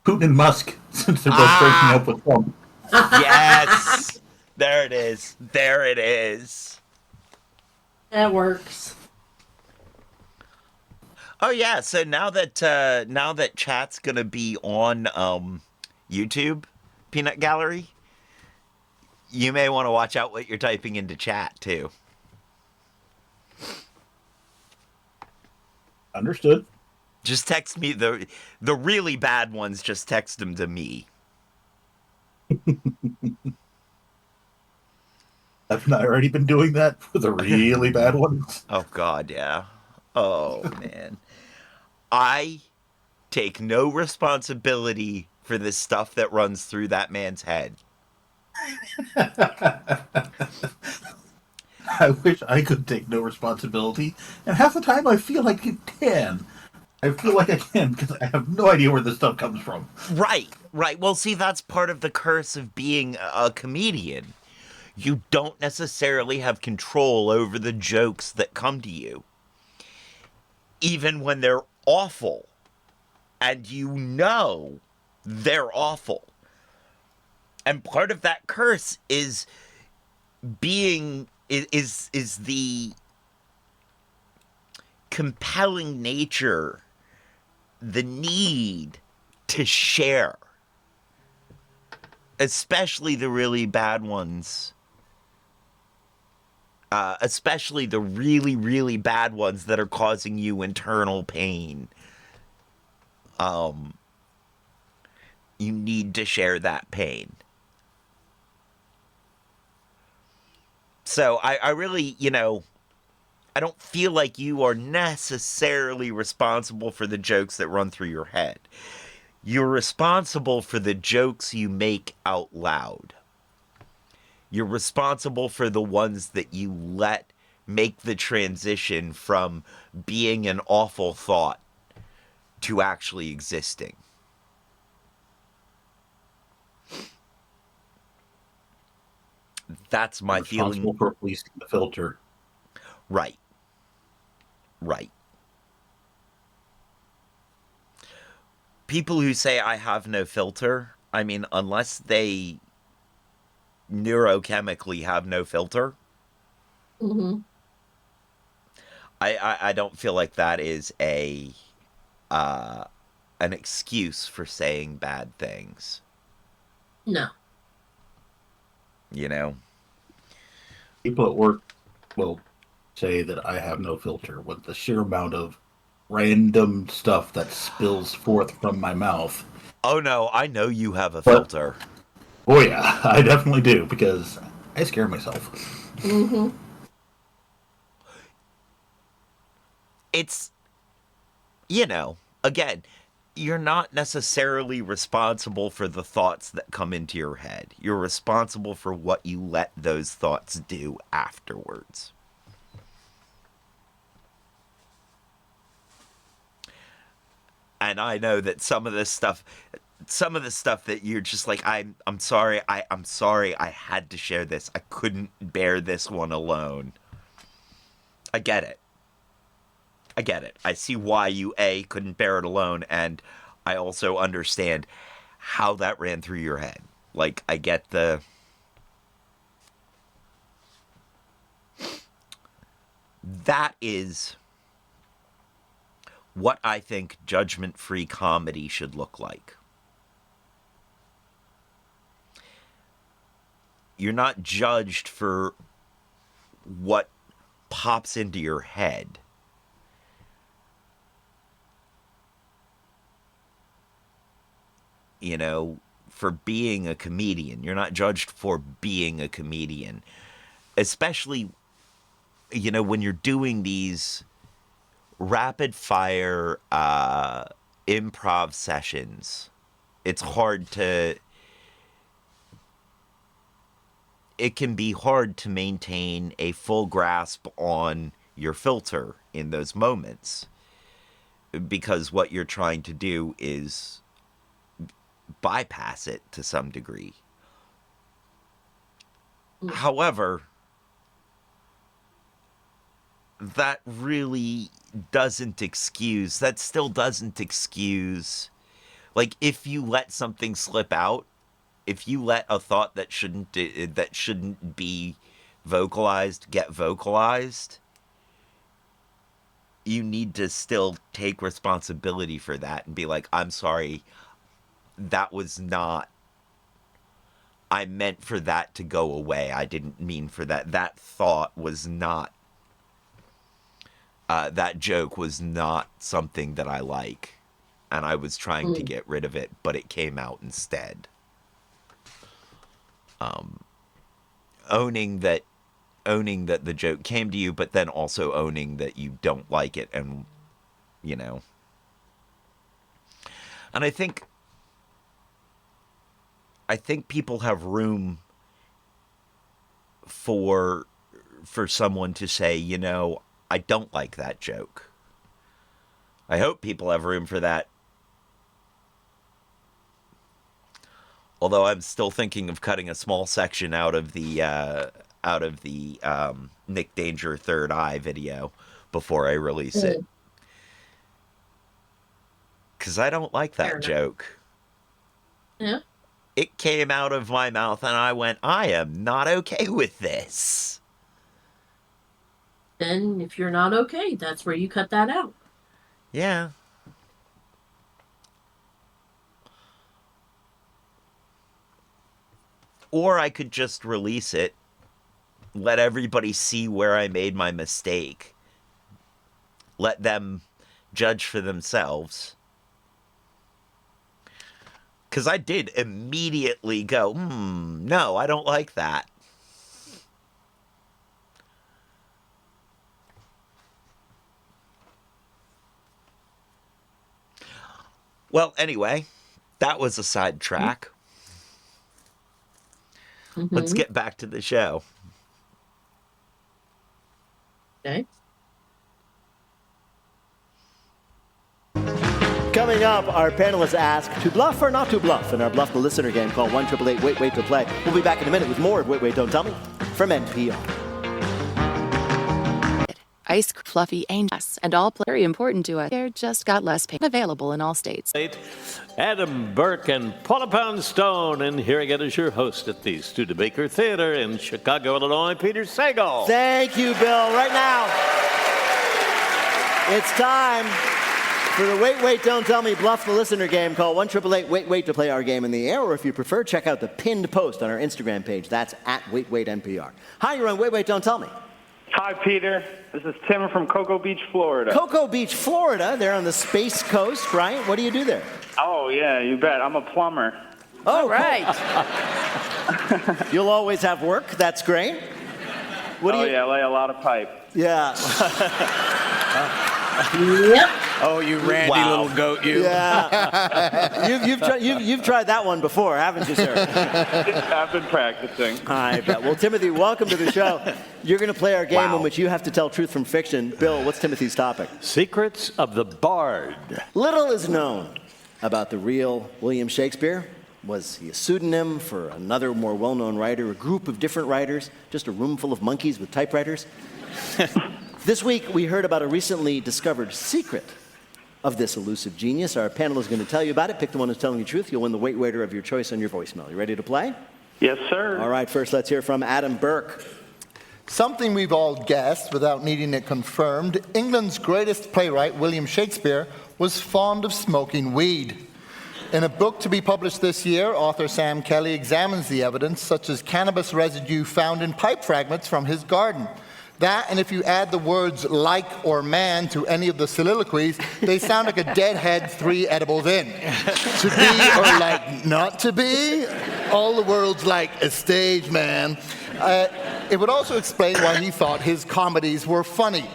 Putin and Musk, since they're both breaking up with Trump. Yes! There it is. There it is. That works. Oh yeah, so now that chat's gonna be on YouTube, Peanut Gallery, you may want to watch out what you're typing into chat too. Understood. Just text me the really bad ones. Just text them to me. Haven't I already been doing that for the really bad ones? Oh God, yeah. Oh man, I take no responsibility for the stuff that runs through that man's head. I wish I could take no responsibility, and half the time I feel like I can. I feel like I can because I have no idea where this stuff comes from. Right. Well, see, that's part of the curse of being a comedian. You don't necessarily have control over the jokes that come to you, even when they're awful, and you know they're awful. And part of that curse is the compelling nature, the need to share, especially the really bad ones. Especially the really, really bad ones that are causing you internal pain. You need to share that pain. So I really, I don't feel like you are necessarily responsible for the jokes that run through your head. You're responsible for the jokes you make out loud. You're responsible for the ones that you let make the transition from being an awful thought to actually existing. That's my feeling. Responsible for policing the filter. Right. People who say I have no filter, I mean, unless they neurochemically have no filter, I don't feel like that is an excuse for saying bad things. No. People at work will say that I have no filter with the sheer amount of random stuff that spills forth from my mouth. Oh no, I know you have a filter. Oh yeah, I definitely do, because I scare myself. It's, again, you're not necessarily responsible for the thoughts that come into your head. You're responsible for what you let those thoughts do afterwards. And I know that some of the stuff that you're just like, I'm sorry, I'm sorry I had to share this. I couldn't bear this one alone. I get it. I see why you, couldn't bear it alone, and I also understand how that ran through your head. Like, I get the... That is what I think judgment-free comedy should look like. You're not judged for what pops into your head. You know, for being a comedian. You're not judged for being a comedian. Especially, you know, when you're doing these rapid fire improv sessions, it can be hard to maintain a full grasp on your filter in those moments, because what you're trying to do is bypass it to some degree. However, that still doesn't excuse, like, if you let something slip out, if you let a thought that shouldn't be vocalized get vocalized, you need to still take responsibility for that and be like, I'm sorry, that was not, I meant for that to go away. I didn't mean for that. That thought was not, that joke was not something that I like. And I was trying to get rid of it, but it came out instead. Owning that the joke came to you, but then also owning that you don't like it, and, you know. And I think people have room for someone to say, you know, I don't like that joke. I hope people have room for that. Although I'm still thinking of cutting a small section out of the Nick Danger Third Eye video before I release it. Because I don't like that joke. Yeah. It came out of my mouth and I went, I am not okay with this. Then if you're not okay, that's where you cut that out. Yeah. Or I could just release it, let everybody see where I made my mistake, let them judge for themselves. Because I did immediately go, no, I don't like that. Well, anyway, that was a sidetrack. Let's get back to the show. Okay. Coming up, our panelists ask to bluff or not to bluff in our Bluff the Listener game called 1-888-WAIT-WAIT to play. We'll be back in a minute with more of Wait, Wait, Don't Tell Me from NPR. Ice fluffy angels and all very important to us. They're just got less pain available in all states. Adam Burke and Paula Poundstone, and here again is your host at the Studebaker Theater in Chicago, Illinois, Peter Sagal. Thank you, Bill. Right now, it's time for the Wait, Wait, Don't Tell Me Bluff the Listener game. Call 1-888-WAIT-WAIT to play our game in the air, or if you prefer, check out the pinned post on our Instagram page. That's at WaitWaitNPR. Hi, you're on Wait, Wait, Don't Tell Me. Hi, Peter. This is Tim from Cocoa Beach, Florida. Cocoa Beach, Florida. They're on the Space Coast, right? What do you do there? Oh, yeah, you bet. I'm a plumber. Oh, right. You'll always have work. That's great. Yeah, I lay a lot of pipe. Yeah. Yep. Oh, you randy little goat, you. Yeah. You've tried that one before, haven't you, sir? I've been practicing. I bet. Well, Timothy, welcome to the show. You're going to play our game in which you have to tell truth from fiction. Bill, what's Timothy's topic? Secrets of the Bard. Little is known about the real William Shakespeare. Was he a pseudonym for another more well-known writer, a group of different writers, just a room full of monkeys with typewriters? This week, we heard about a recently discovered secret of this elusive genius. Our panel is going to tell you about it. Pick the one who's telling you the truth. You'll win the Wait Waiter of your choice on your voicemail. You ready to play? Yes, sir. All right, first let's hear from Adam Burke. Something we've all guessed without needing it confirmed, England's greatest playwright, William Shakespeare, was fond of smoking weed. In a book to be published this year, author Sam Kelly examines the evidence, such as cannabis residue found in pipe fragments from his garden. That, and if you add the words like or man to any of the soliloquies, they sound like a deadhead 3 edibles in. To be or like not to be, all the world's like a stage man. It would also explain why he thought his comedies were funny.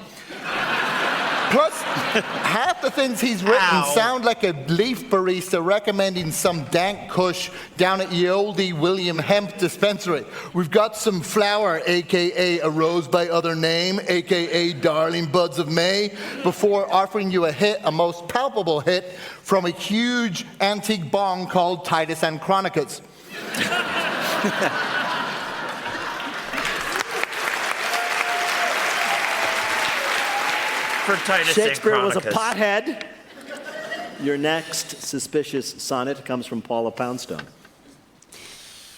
Plus, half the things he's written sound like a leaf barista recommending some dank kush down at the oldie William Hemp dispensary. We've got some flower, a.k.a. a rose by other name, a.k.a. darling buds of May, before offering you a most palpable hit from a huge antique bong called Titus Andronicus. For Titus Shakespeare was a Andronicus. pothead. Your next suspicious sonnet comes from Paula Poundstone.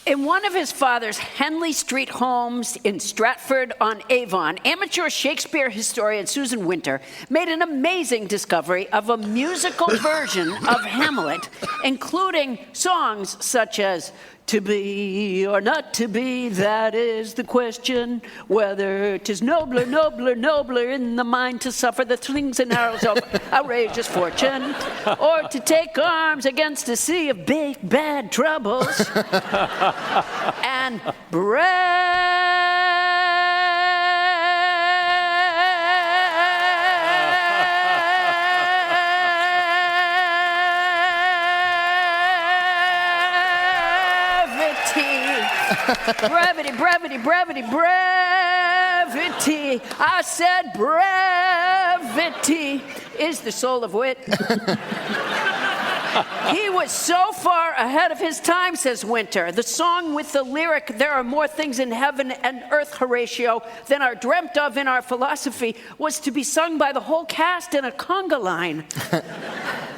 In one of his father's Henley Street homes in Stratford-on-Avon, amateur Shakespeare historian Susan Winter made an amazing discovery of a musical version of Hamlet, including songs such as "To be or not to be, that is the question, whether 'tis nobler, nobler, nobler in the mind to suffer the slings and arrows of outrageous fortune, or to take arms against a sea of big, bad troubles, and brevity, brevity, brevity, brevity. I said brevity is the soul of wit. He was so far ahead of his time, says Winter. The song with the lyric, "There are more things in heaven and earth, Horatio, than are dreamt of in our philosophy," was to be sung by the whole cast in a conga line.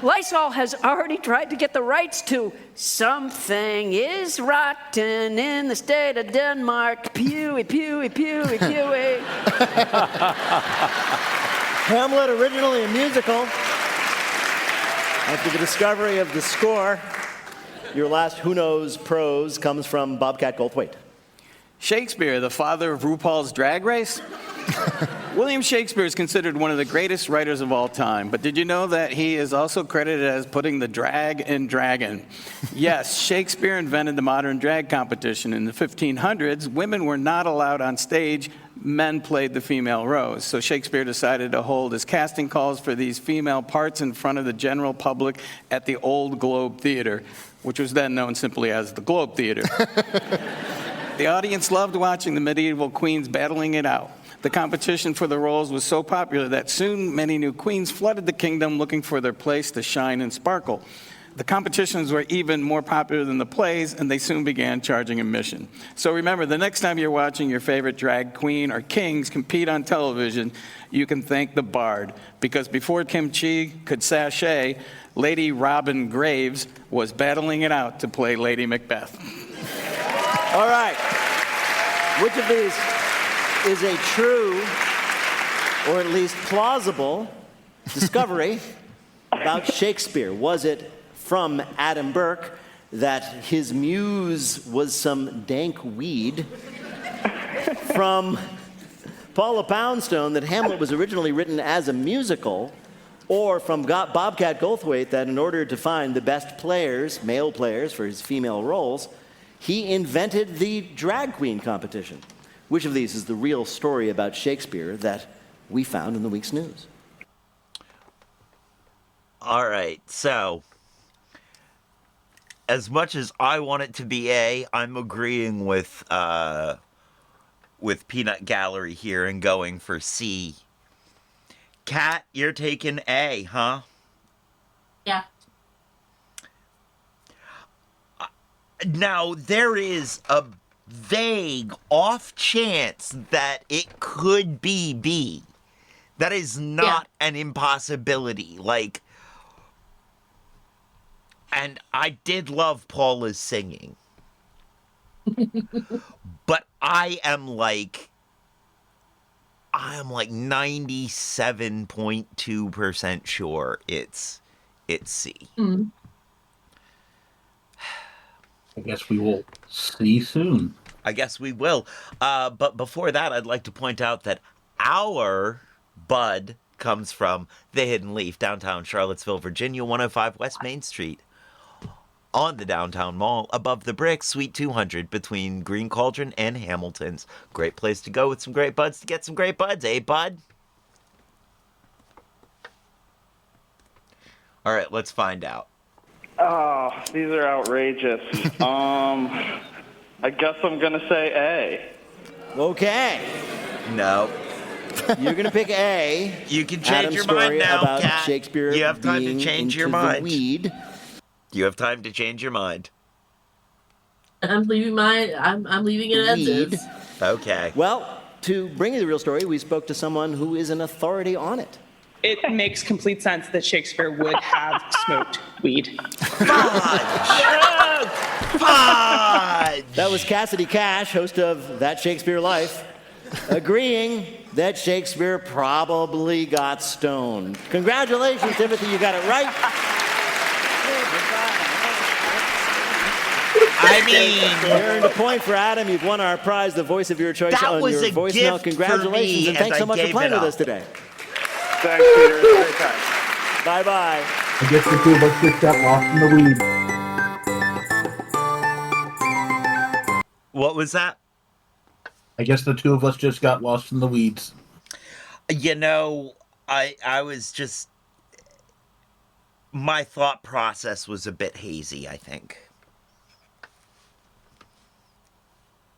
Lysol has already tried to get the rights to "Something is Rotten in the State of Denmark, pewy, pewy, pewy, pewy." Hamlet, originally a musical. After the discovery of the score, your last Who Knows prose comes from Bobcat Goldthwait. Shakespeare, the father of RuPaul's Drag Race? William Shakespeare is considered one of the greatest writers of all time, but did you know that he is also credited as putting the drag in dragon? Yes, Shakespeare invented the modern drag competition. In the 1500s, women were not allowed on stage. Men played the female roles. So Shakespeare decided to hold his casting calls for these female parts in front of the general public at the Old Globe Theater, which was then known simply as the Globe Theater. The audience loved watching the medieval queens battling it out. The competition for the roles was so popular that soon many new queens flooded the kingdom looking for their place to shine and sparkle. The competitions were even more popular than the plays, and they soon began charging admission. So remember, the next time you're watching your favorite drag queen or kings compete on television, you can thank the bard, because before Kim Chi could sashay, Lady Robin Graves was battling it out to play Lady Macbeth. All right. Which of these is a true, or at least plausible, discovery about Shakespeare? Was it from Adam Burke that his muse was some dank weed? From Paula Poundstone that Hamlet was originally written as a musical? Or from Bobcat Goldthwait that in order to find the best players, male players, for his female roles, he invented the drag queen competition? Which of these is the real story about Shakespeare that we found in the week's news? All right, so as much as I want it to be A, I'm agreeing with Peanut Gallery here and going for C. Kat, you're taking A, huh? Yeah. Now, there is a vague off chance that it could be B. That is not an impossibility. Like, and I did love Paula's singing. But I am like I'm like 97.2% sure it's C. Mm. I guess we will see soon. I guess we will. But before that, I'd like to point out that our bud comes from The Hidden Leaf, downtown Charlottesville, Virginia, 105 West Main Street. On the downtown mall, above the bricks, Suite 200, between Green Cauldron and Hamilton's. Great place to go with some great buds to get some great buds, eh, bud? All right, let's find out. Oh, these are outrageous. I guess I'm going to say A. Okay. No. You're going to pick A. You can change Adam's your mind story now, about Kat. Shakespeare You have time to being change into your the mind. weed. You have time to change your mind. I'm leaving I'm leaving it as Weed. is. Okay. Well, to bring you the real story, we spoke to someone who is an authority on it. It makes complete sense that Shakespeare would have smoked weed. Fudge! That was Cassidy Cash, host of That Shakespeare Life, agreeing that Shakespeare probably got stoned. Congratulations, Timothy, you got it right. I mean, You earned a point for Adam. You've won our prize, the voice of your choice that on was your a voicemail. gift Congratulations, for me, and thanks so I much for gave playing it with up. us today. Thanks, Peter. It's a great time. Bye-bye. I guess the two of us just got lost in the weeds. what was that? I guess the two of us just got lost in the weeds. You know, I was just... My thought process was a bit hazy, I think.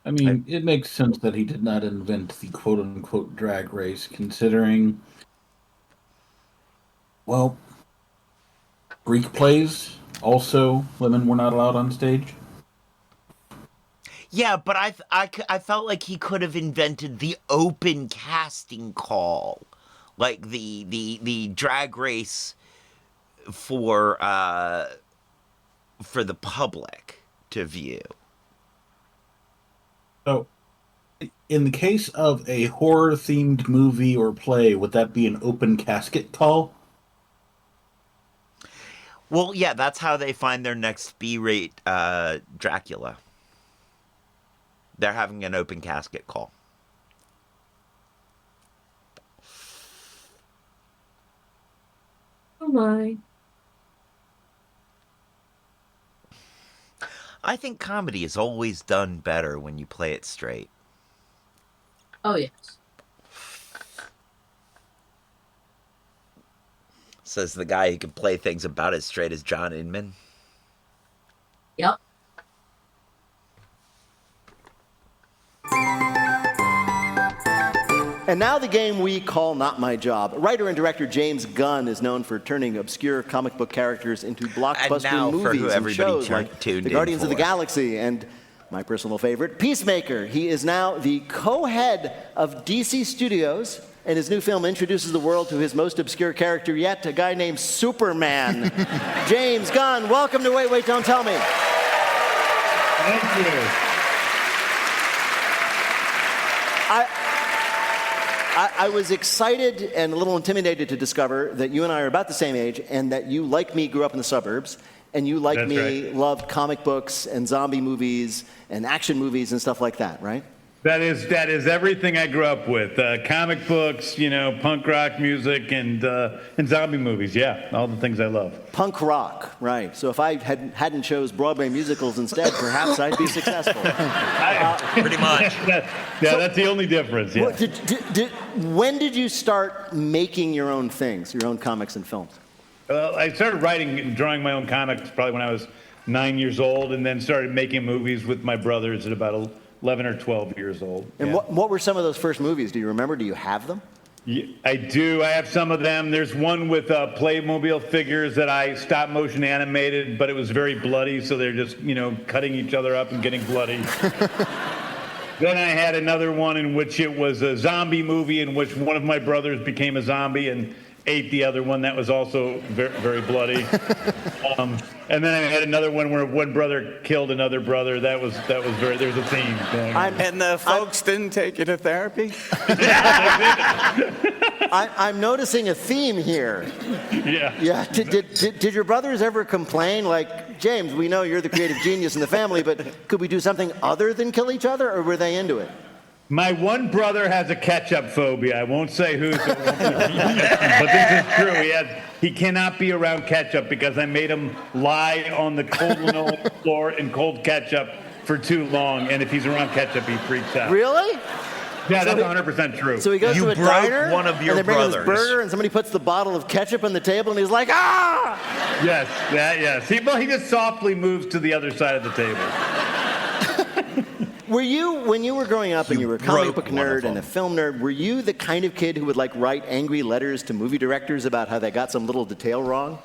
I mean, it makes sense that he did not invent the quote-unquote drag race, considering, well, Greek plays, also, women were not allowed on stage. Yeah, but I felt like he could have invented the open casting call. Like the drag race for the public to view. So, in the case of a horror-themed movie or play, would that be an open casket call? Well, yeah, that's how they find their next B-rate Dracula. They're having an open casket call. Oh my. I think comedy is always done better when you play it straight. Oh yes. Says the guy who can play things about as straight as John Inman. Yep. And now the game we call Not My Job. Writer and director James Gunn is known for turning obscure comic book characters into blockbuster now for movies who and everybody shows like tuned The in Guardians of the for. Galaxy and my personal favorite, Peacemaker. He is now the co-head of DC Studios, and his new film introduces the world to his most obscure character yet, a guy named Superman. James Gunn, welcome to Wait, Wait, Don't Tell Me. Thank you. I was excited and a little intimidated to discover that you and I are about the same age and that you, like me, grew up in the suburbs, and you, like That's me, right. loved comic books and zombie movies and action movies and stuff like that, right? That is everything I grew up with. Comic books, punk rock music, and zombie movies. Yeah, all the things I love. Punk rock, right. So if I hadn't chose Broadway musicals instead, perhaps I'd be successful. Pretty much. That's the only difference. Yeah. When did you start making your own things, your own comics and films? Well, I started writing and drawing my own comics probably when I was 9 years old, and then started making movies with my brothers at about 11 or 12 years old. And what were some of those first movies? Do you remember? Do you have them? Yeah, I do. I have some of them. There's one with Playmobil figures that I stop motion animated, but it was very bloody, so they're just, cutting each other up and getting bloody. Then I had another one in which it was a zombie movie in which one of my brothers became a zombie and ate the other one that was also very, very bloody. And then I had another one where one brother killed another brother. That was very. There's a theme going on. And the folks didn't take you to therapy? I'm noticing a theme here. Yeah. Yeah. Did your brothers ever complain, like, James, we know you're the creative genius in the family, but could we do something other than kill each other, or were they into it? My one brother has a ketchup phobia. I won't say who, so but this is true. He cannot be around ketchup because I made him lie on the cold linoleum floor in cold ketchup for too long, and if he's around ketchup, he freaks out. Really? Yeah, that's 100% true. So he goes to a broke diner, one of your and they bring him his brothers. burger, and somebody puts the bottle of ketchup on the table, and he's like, ah! Yes, yes. He just softly moves to the other side of the table. Were you, when you were growing up and you were a comic book nerd and a film nerd, were you the kind of kid who would like write angry letters to movie directors about how they got some little detail wrong?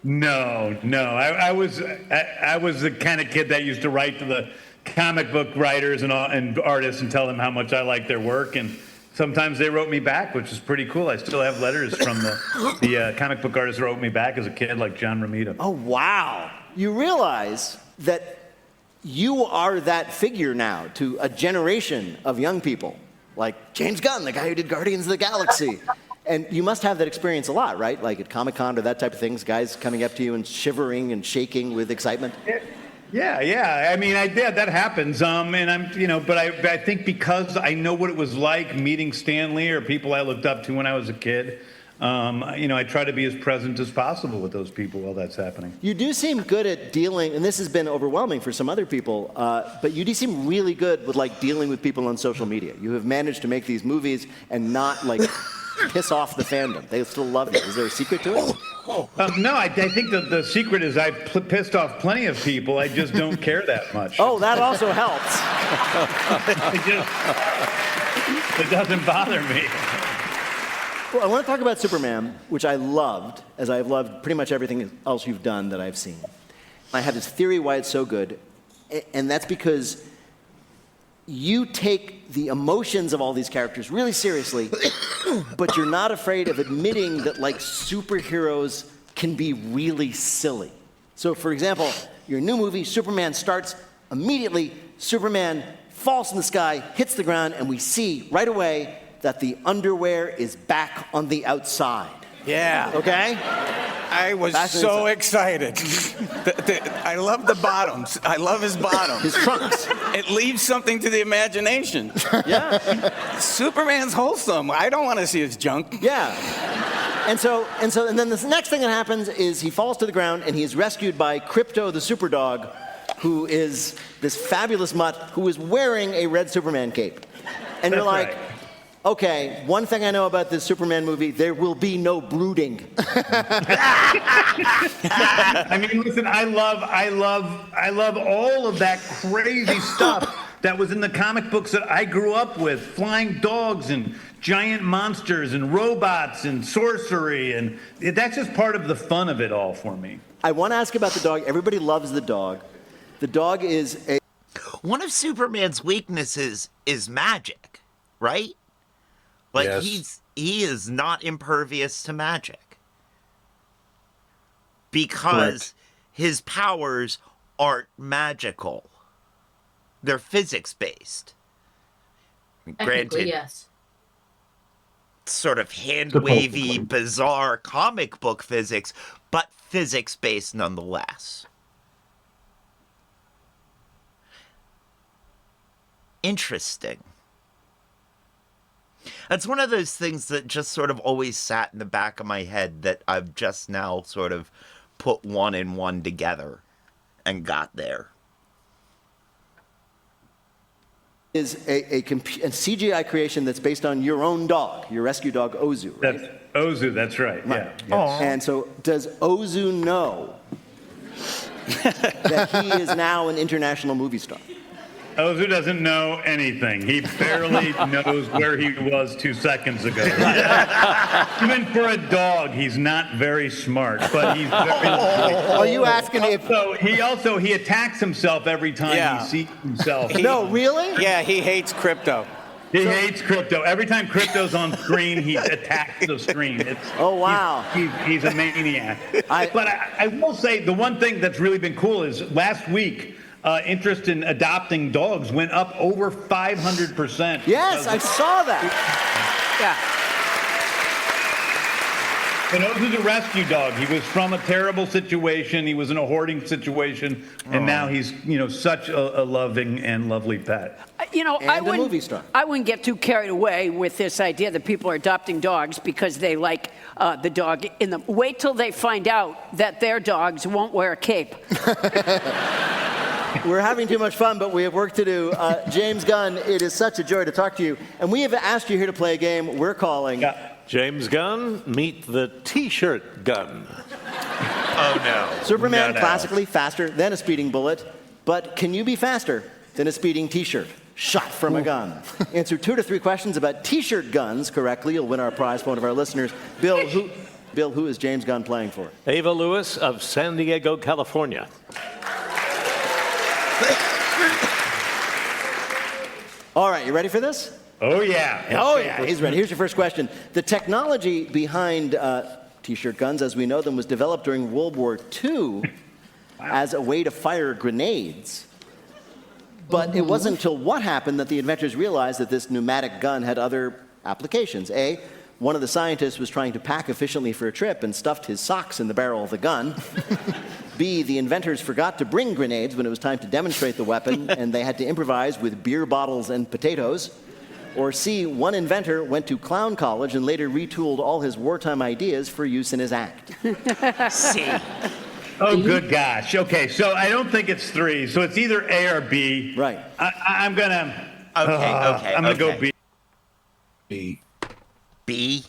No. I was the kind of kid that used to write to the comic book writers and artists and tell them how much I liked their work, and sometimes they wrote me back, which is pretty cool. I still have letters from the comic book artists who wrote me back as a kid, like John Romita. Oh, wow. You realize that you are that figure now to a generation of young people, like James Gunn, the guy who did Guardians of the Galaxy. And you must have that experience a lot, right? Like at Comic-Con or that type of things, guys coming up to you and shivering and shaking with excitement. Yeah. I mean, that happens. And I'm, but I think because I know what it was like meeting Stan Lee or people I looked up to when I was a kid, I try to be as present as possible with those people while that's happening. You do seem good at dealing, and this has been overwhelming for some other people, but you do seem really good with like dealing with people on social media. You have managed to make these movies and not like piss off the fandom. They still love you. Is there a secret to it? No, I think the secret is I've pissed off plenty of people. I just don't care that much. Oh, that also helps. It doesn't bother me. Well, I want to talk about Superman, which I loved, as I've loved pretty much everything else you've done that I've seen. I have this theory why it's so good, and that's because you take the emotions of all these characters really seriously, but you're not afraid of admitting that, like, superheroes can be really silly. So, for example, your new movie, Superman, starts immediately. Superman falls in the sky, hits the ground, and we see right away that the underwear is back on the outside. Yeah. Okay? I was so excited. I love the bottoms. I love his bottoms. His trunks. It leaves something to the imagination. Yeah. Superman's wholesome. I don't want to see his junk. Yeah. And then the next thing that happens is he falls to the ground and he is rescued by Krypto the Superdog, who is this fabulous mutt who is wearing a red Superman cape. And you're like, okay, one thing I know about this Superman movie, there will be no brooding. I mean, listen, I love all of that crazy stuff that was in the comic books that I grew up with. Flying dogs and giant monsters and robots and sorcery, and that's just part of the fun of it all for me. I want to ask about the dog. Everybody loves the dog. The dog is one of Superman's weaknesses is magic, right? Like, yes. he is not impervious to magic. Because his powers aren't magical. They're physics-based. Granted, yes. Sort of hand-wavy, bizarre comic book physics, but physics-based nonetheless. Interesting. That's one of those things that just sort of always sat in the back of my head that I've just now sort of put one and one together and got there. Is a CGI creation that's based on your own dog, your rescue dog Ozu, right? That's Ozu, that's right. Yeah. Yes. And so does Ozu know that he is now an international movie star? Ozu doesn't know anything. He barely knows where he was 2 seconds ago. Even for a dog, he's not very smart, but he's very Are you asking if... He attacks himself every time he sees himself. No, really? Yeah, he hates Krypto. He hates crypto. Every time crypto's on screen, he attacks the screen. Oh, wow. He's a maniac. But I will say the one thing that's really been cool is last week, interest in adopting dogs went up over 500%. Yes, I saw that. Yeah. And it was a rescue dog. He was from a terrible situation. He was in a hoarding situation, and now he's, such a loving and lovely pet. I wouldn't get too carried away with this idea that people are adopting dogs because they like the dog in them. Wait till they find out that their dogs won't wear a cape. We're having too much fun, but we have work to do. James Gunn, it is such a joy to talk to you. And we have asked you here to play a game we're calling... James Gunn, meet the T-shirt gun. Oh, no. Superman, No. classically faster than a speeding bullet, but can you be faster than a speeding T-shirt shot from a gun? Answer 2 to 3 questions about T-shirt guns correctly. You'll win our prize from one of our listeners. Bill, who is James Gunn playing for? Ava Lewis of San Diego, California. All right, you ready for this? Oh, yeah. Oh, yeah, he's ready. Here's your first question. The technology behind T-shirt guns, as we know them, was developed during World War II as a way to fire grenades. But it wasn't until what happened that the inventors realized that this pneumatic gun had other applications. A, one of the scientists was trying to pack efficiently for a trip and stuffed his socks in the barrel of the gun. B, the inventors forgot to bring grenades when it was time to demonstrate the weapon, and they had to improvise with beer bottles and potatoes. Or C, one inventor went to clown college and later retooled all his wartime ideas for use in his act. C. Oh, good gosh. Okay, so I don't think it's 3. So it's either A or B. Right. I'm gonna. Okay. I'm gonna go B. B. B?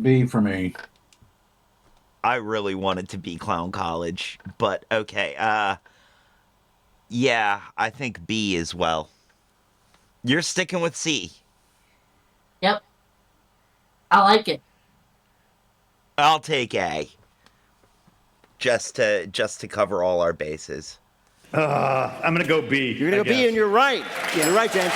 B for me. I really wanted to be clown college, but okay. Yeah, I think B as well. You're sticking with C. Yep. I like it. I'll take A. Just to cover all our bases. I'm gonna go B. You're gonna go B, and you're right. Yeah. You're right, James.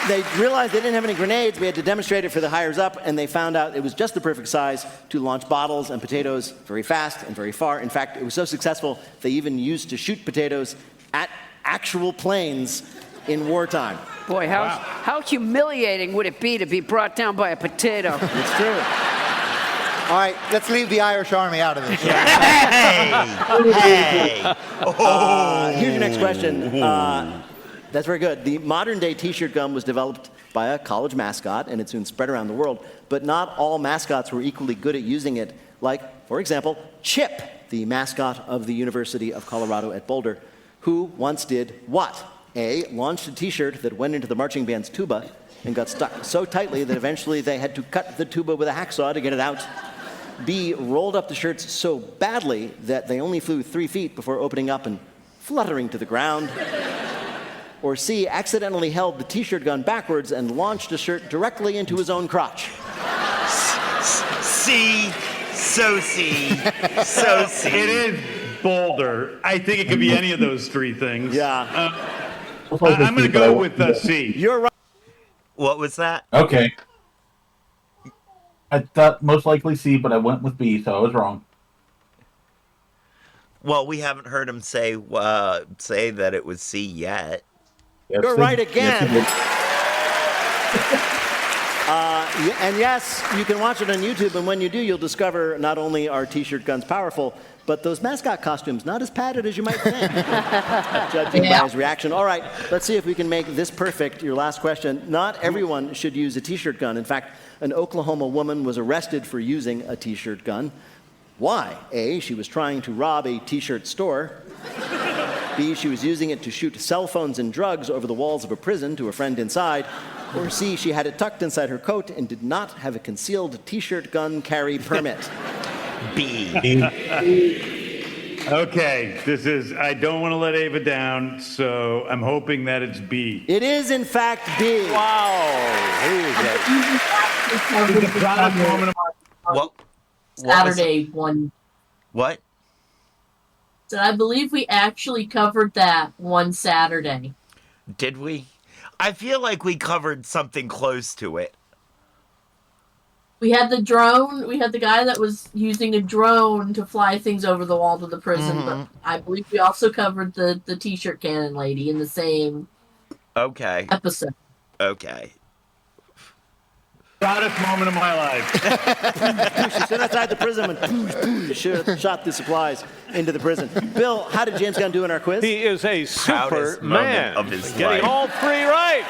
They realized they didn't have any grenades. We had to demonstrate it for the hires up, and they found out it was just the perfect size to launch bottles and potatoes very fast and very far. In fact, it was so successful, they even used to shoot potatoes at actual planes in wartime. Boy, how humiliating would it be to be brought down by a potato? It's true. All right, let's leave the Irish Army out of this. Hey! Here's your next question. That's very good. The modern-day T-shirt gun was developed by a college mascot, and it soon spread around the world. But not all mascots were equally good at using it. Like, for example, Chip, the mascot of the University of Colorado at Boulder, who once did what? A, launched a T-shirt that went into the marching band's tuba and got stuck so tightly that eventually they had to cut the tuba with a hacksaw to get it out. B, rolled up the shirts so badly that they only flew 3 feet before opening up and fluttering to the ground. Or C, accidentally held the T-shirt gun backwards and launched a shirt directly into his own crotch. C. So C. So C. It is Boulder. I think it could be any of those 3 things. Yeah. I'm going to go with C. You're right. What was that? Okay. I thought most likely C, but I went with B, so I was wrong. Well, we haven't heard him say that it was C yet. Yes, You're right again. Yes, And yes, you can watch it on YouTube, and when you do, you'll discover not only are T-shirt guns powerful, but those mascot costumes not as padded as you might think, judging by his reaction. All right, let's see if we can make this perfect. Your last question. Not everyone should use a T-shirt gun. In fact, an Oklahoma woman was arrested for using a T-shirt gun. Why? A, she was trying to rob a T-shirt store. B, she was using it to shoot cell phones and drugs over the walls of a prison to a friend inside. Or C, she had it tucked inside her coat and did not have a concealed T-shirt gun carry permit. B. Okay, I don't want to let Ava down, so I'm hoping that it's B. It is, in fact, B. What? Saturday one. What? So I believe we actually covered that one Saturday. Did we? I feel like we covered something close to it. We had the drone. We had the guy that was using a drone to fly things over the wall to the prison. But I believe we also covered the T-shirt cannon lady in the same episode. Okay. Proudest moment of my life. She stood outside the prison and shot the supplies into the prison. Bill, how did James Gunn do in our quiz? He is a Proudest Superman. moment of his Getting life. all three right.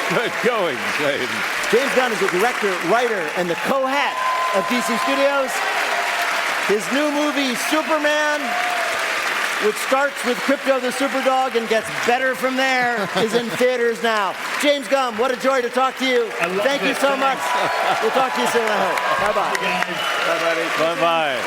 Good going, James. James Gunn is the director, writer, and the co-hat of DC Studios. His new movie, Superman, which starts with Crypto the Superdog and gets better from there, is in theaters now. James Gunn, what a joy to talk to you. Thank you so much. We'll talk to you soon, I hope. Bye-bye. Bye-bye.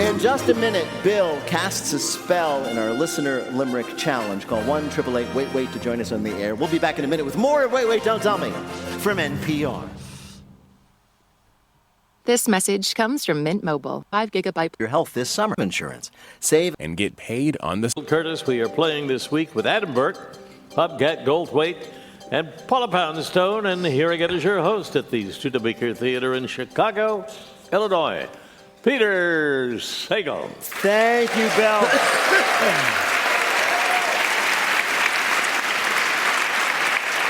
In just a minute, Bill casts a spell in our listener limerick challenge. Call 1-888-WAIT-WAIT to join us on the air. We'll be back in a minute with more of Wait, Wait, Don't Tell Me from NPR. This message comes from Mint Mobile. 5 gigabyte. Your health this summer insurance. Save and get paid on the... Curtis, we are playing this week with Adam Burke, Bobcat Goldthwait, and Paula Poundstone. And here again is your host at the Studebaker Theater in Chicago, Illinois, Peter Sagal. Thank you, Bill.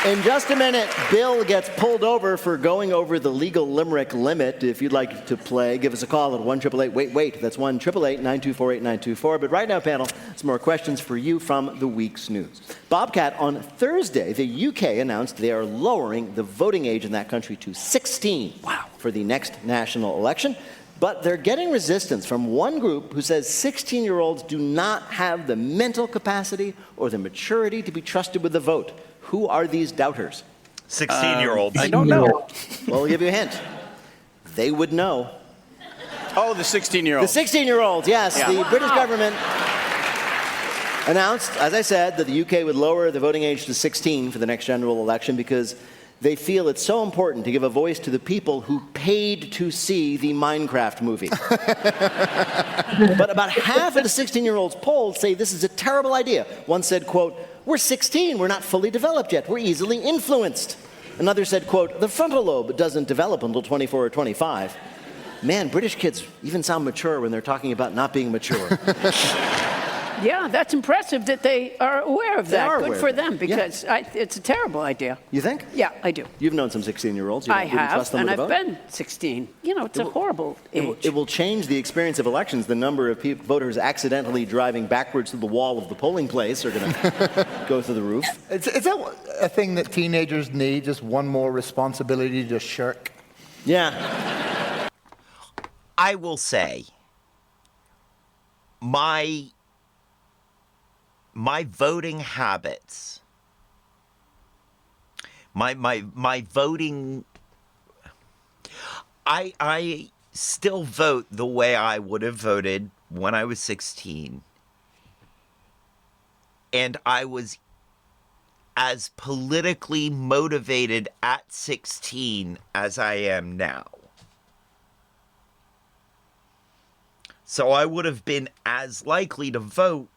In just a minute, Bill gets pulled over for going over the legal limerick limit. If you'd like to play, give us a call at 1-888-WAIT-WAIT. That's 1-888-924-8924. But right now, panel, some more questions for you from the week's news. Bobcat, on Thursday, the UK announced they are lowering the voting age in that country to 16 for the next national election. But they're getting resistance from one group who says 16-year-olds do not have the mental capacity or the maturity to be trusted with the vote. Who are these doubters? 16-year-olds. I don't know. Well, we'll give you a hint. They would know. Oh, the 16-year-olds. The 16-year-olds, yes. Yeah. The British government announced, as I said, that the UK would lower the voting age to 16 for the next general election because they feel it's so important to give a voice to the people who paid to see the Minecraft movie. But about half of the 16-year-olds polled say this is a terrible idea. One said, quote, "We're 16, we're not fully developed yet, we're easily influenced." Another said, quote, "The frontal lobe doesn't develop until 24 or 25. Man, British kids even sound mature when they're talking about not being mature. Yeah, that's impressive that they are aware of They that. are Good aware for of it. them, because it's a terrible idea. You think? Yeah, I do. You've known some 16-year-olds. You I wouldn't have, trust them and with I've a vote? been 16. You know, it's a horrible age. It will change the experience of elections. The number of voters accidentally driving backwards to the wall of the polling place are going to go through the roof. Is that a thing that teenagers need, just one more responsibility to shirk? Yeah. I will say, my voting habits, my voting, I still vote the way I would have voted when I was 16. And I was as politically motivated at 16 as I am now. So I would have been as likely to vote,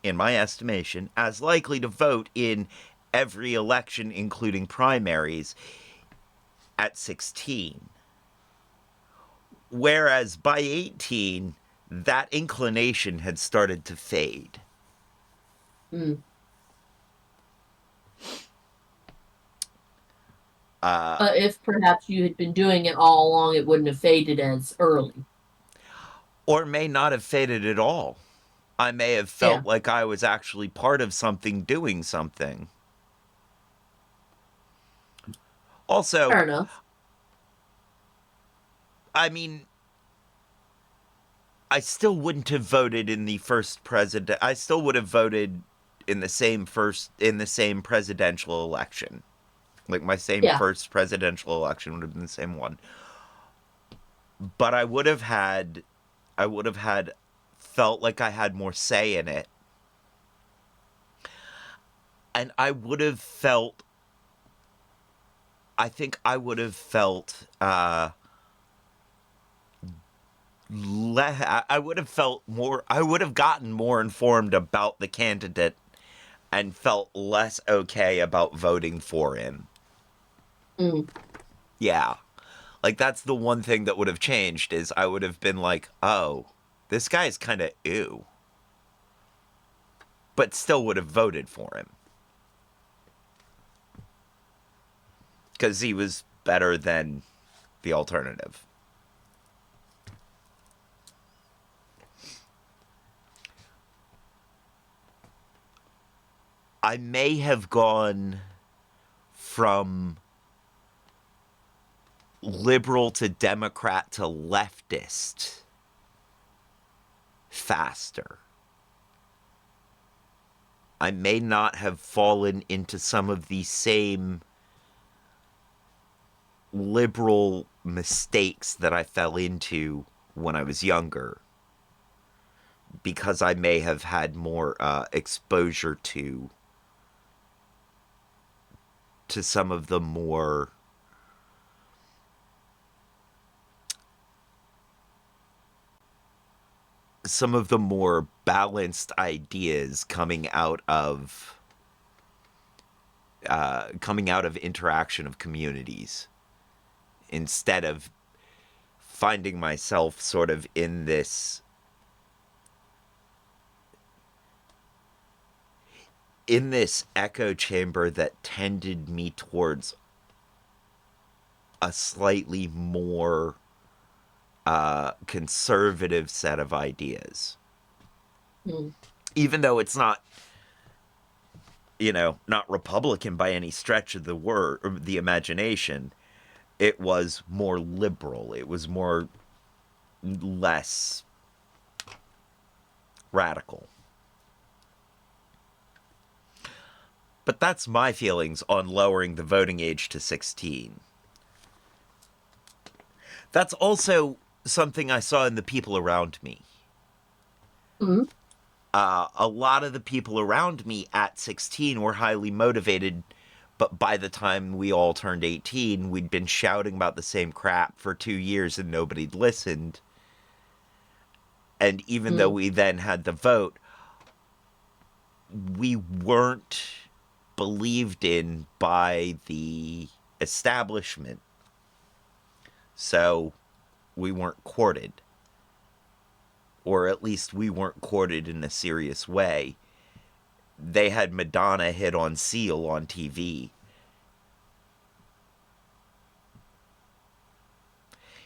in my estimation, as likely to vote in every election, including primaries, at 16. Whereas by 18, that inclination had started to fade. If perhaps you had been doing it all along, it wouldn't have faded as early. Or may not have faded at all. I may have felt like I was actually part of something doing something. Also, Fair enough. I mean, I still wouldn't have voted in the first president. I still would have voted in the same presidential election. Like my first presidential election would have been the same one. But I would have felt like I had more say in it. And I think I would have felt I would have felt more. I would have gotten more informed about the candidate and felt less okay about voting for him. Yeah. Like, that's the one thing that would have changed, is I would have been like, oh, this guy's kind of ew. But still would have voted for him. Because he was better than the alternative. I may have gone from liberal to Democrat to leftist faster. I may not have fallen into some of the same liberal mistakes that I fell into when I was younger, because I may have had more exposure to some of the more balanced ideas coming out of interaction of communities, instead of finding myself sort of in this echo chamber that tended me towards a slightly more conservative set of ideas. Even though it's not, not Republican by any stretch of the word or the imagination, it was more liberal. It was less radical. But that's my feelings on lowering the voting age to 16. That's also something I saw in the people around me. A lot of the people around me at 16 were highly motivated, but by the time we all turned 18, we'd been shouting about the same crap for 2 years and nobody'd listened. And even though we then had the vote, we weren't believed in by the establishment. So we weren't courted. Or at least we weren't courted in a serious way. They had Madonna hit on Seal on TV.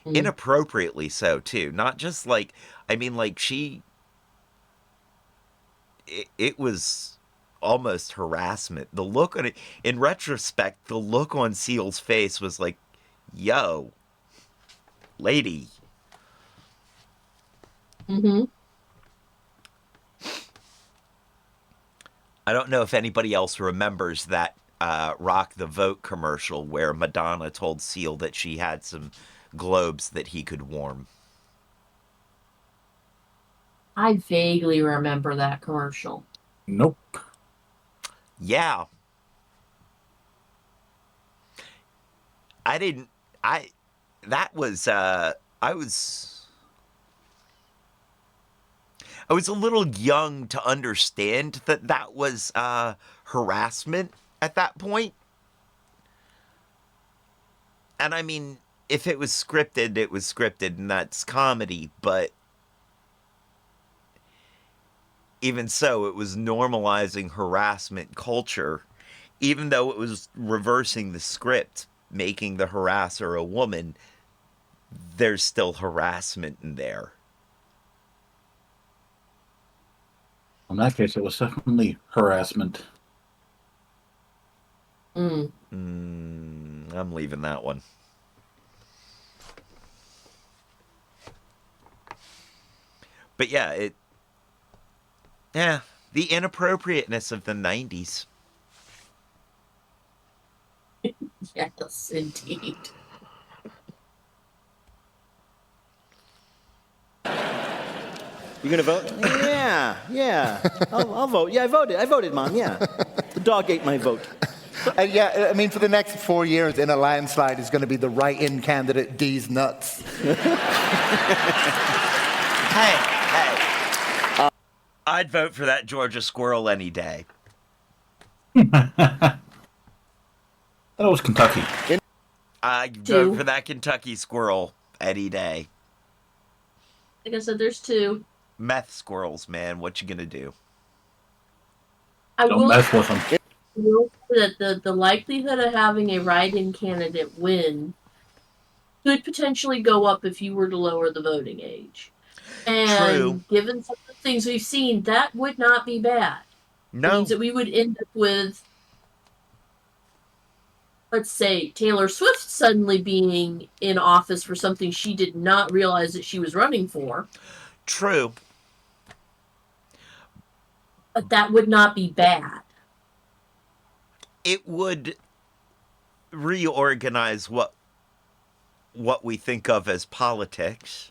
Inappropriately so, too. Not just it was almost harassment. The look on it, in retrospect, the look on Seal's face was like, yo, lady. I don't know if anybody else remembers that Rock the Vote commercial where Madonna told Seal that she had some globes that he could warm. I vaguely remember that commercial. Nope. Yeah. I was a little young to understand that was harassment at that point. And I mean, if it was scripted, it was scripted, and that's comedy, but even so, it was normalizing harassment culture, even though it was reversing the script, making the harasser a woman. There's still harassment in there. In that case, it was definitely harassment. I'm leaving that one. But yeah, the inappropriateness of the 90s. Yes, indeed. You gonna vote? Yeah. I'll vote. Yeah, I voted, Mom. Yeah. The dog ate my vote. And yeah, I mean, for the next 4 years in a landslide is going to be the write-in candidate D's nuts. Hey. I'd vote for that Georgia squirrel any day. That was Kentucky. I'd vote for that Kentucky squirrel any day. Like I said, there's two. Meth squirrels, man. What you gonna do? I Don't will mess with them. that the likelihood of having a write-in candidate win could potentially go up if you were to lower the voting age. And True. given some of the things we've seen, that would not be bad. No. It means that we would end up with, let's say, Taylor Swift suddenly being in office for something she did not realize that she was running for. True. But that would not be bad. It would reorganize what we think of as politics.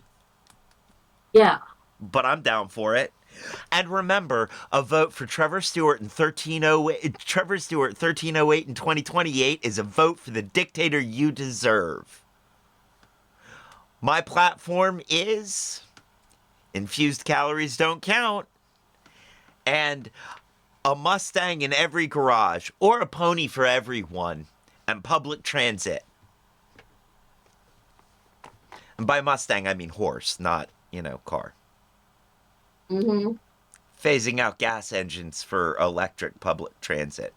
Yeah. But I'm down for it. And remember, a vote for Trevor Stewart in 1308 and 2028 is a vote for the dictator you deserve. My platform is infused calories don't count, and a Mustang in every garage, or a pony for everyone, and public transit. And by Mustang, I mean horse, not, car. Mm-hmm. Phasing out gas engines for electric public transit.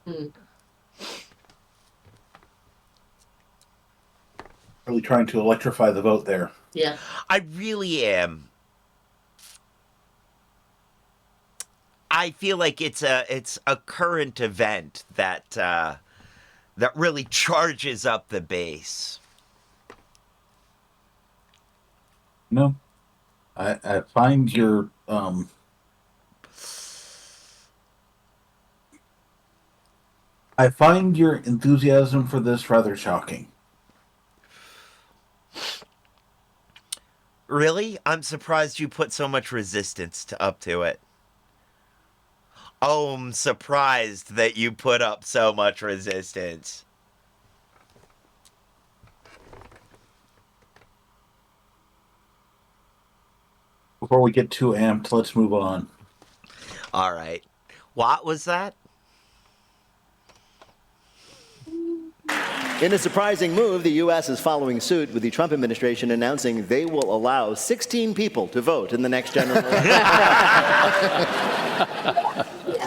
Really trying to electrify the vote there. Yeah. I really am. I feel like it's a current event that really charges up the base. No, I find your enthusiasm for this rather shocking. Really? I'm surprised you put so much resistance up to it. Oh, I'm surprised that you put up so much resistance. Before we get too amped, let's move on. All right. What was that? In a surprising move, the U.S. is following suit with the Trump administration announcing they will allow 16 people to vote in the next general election.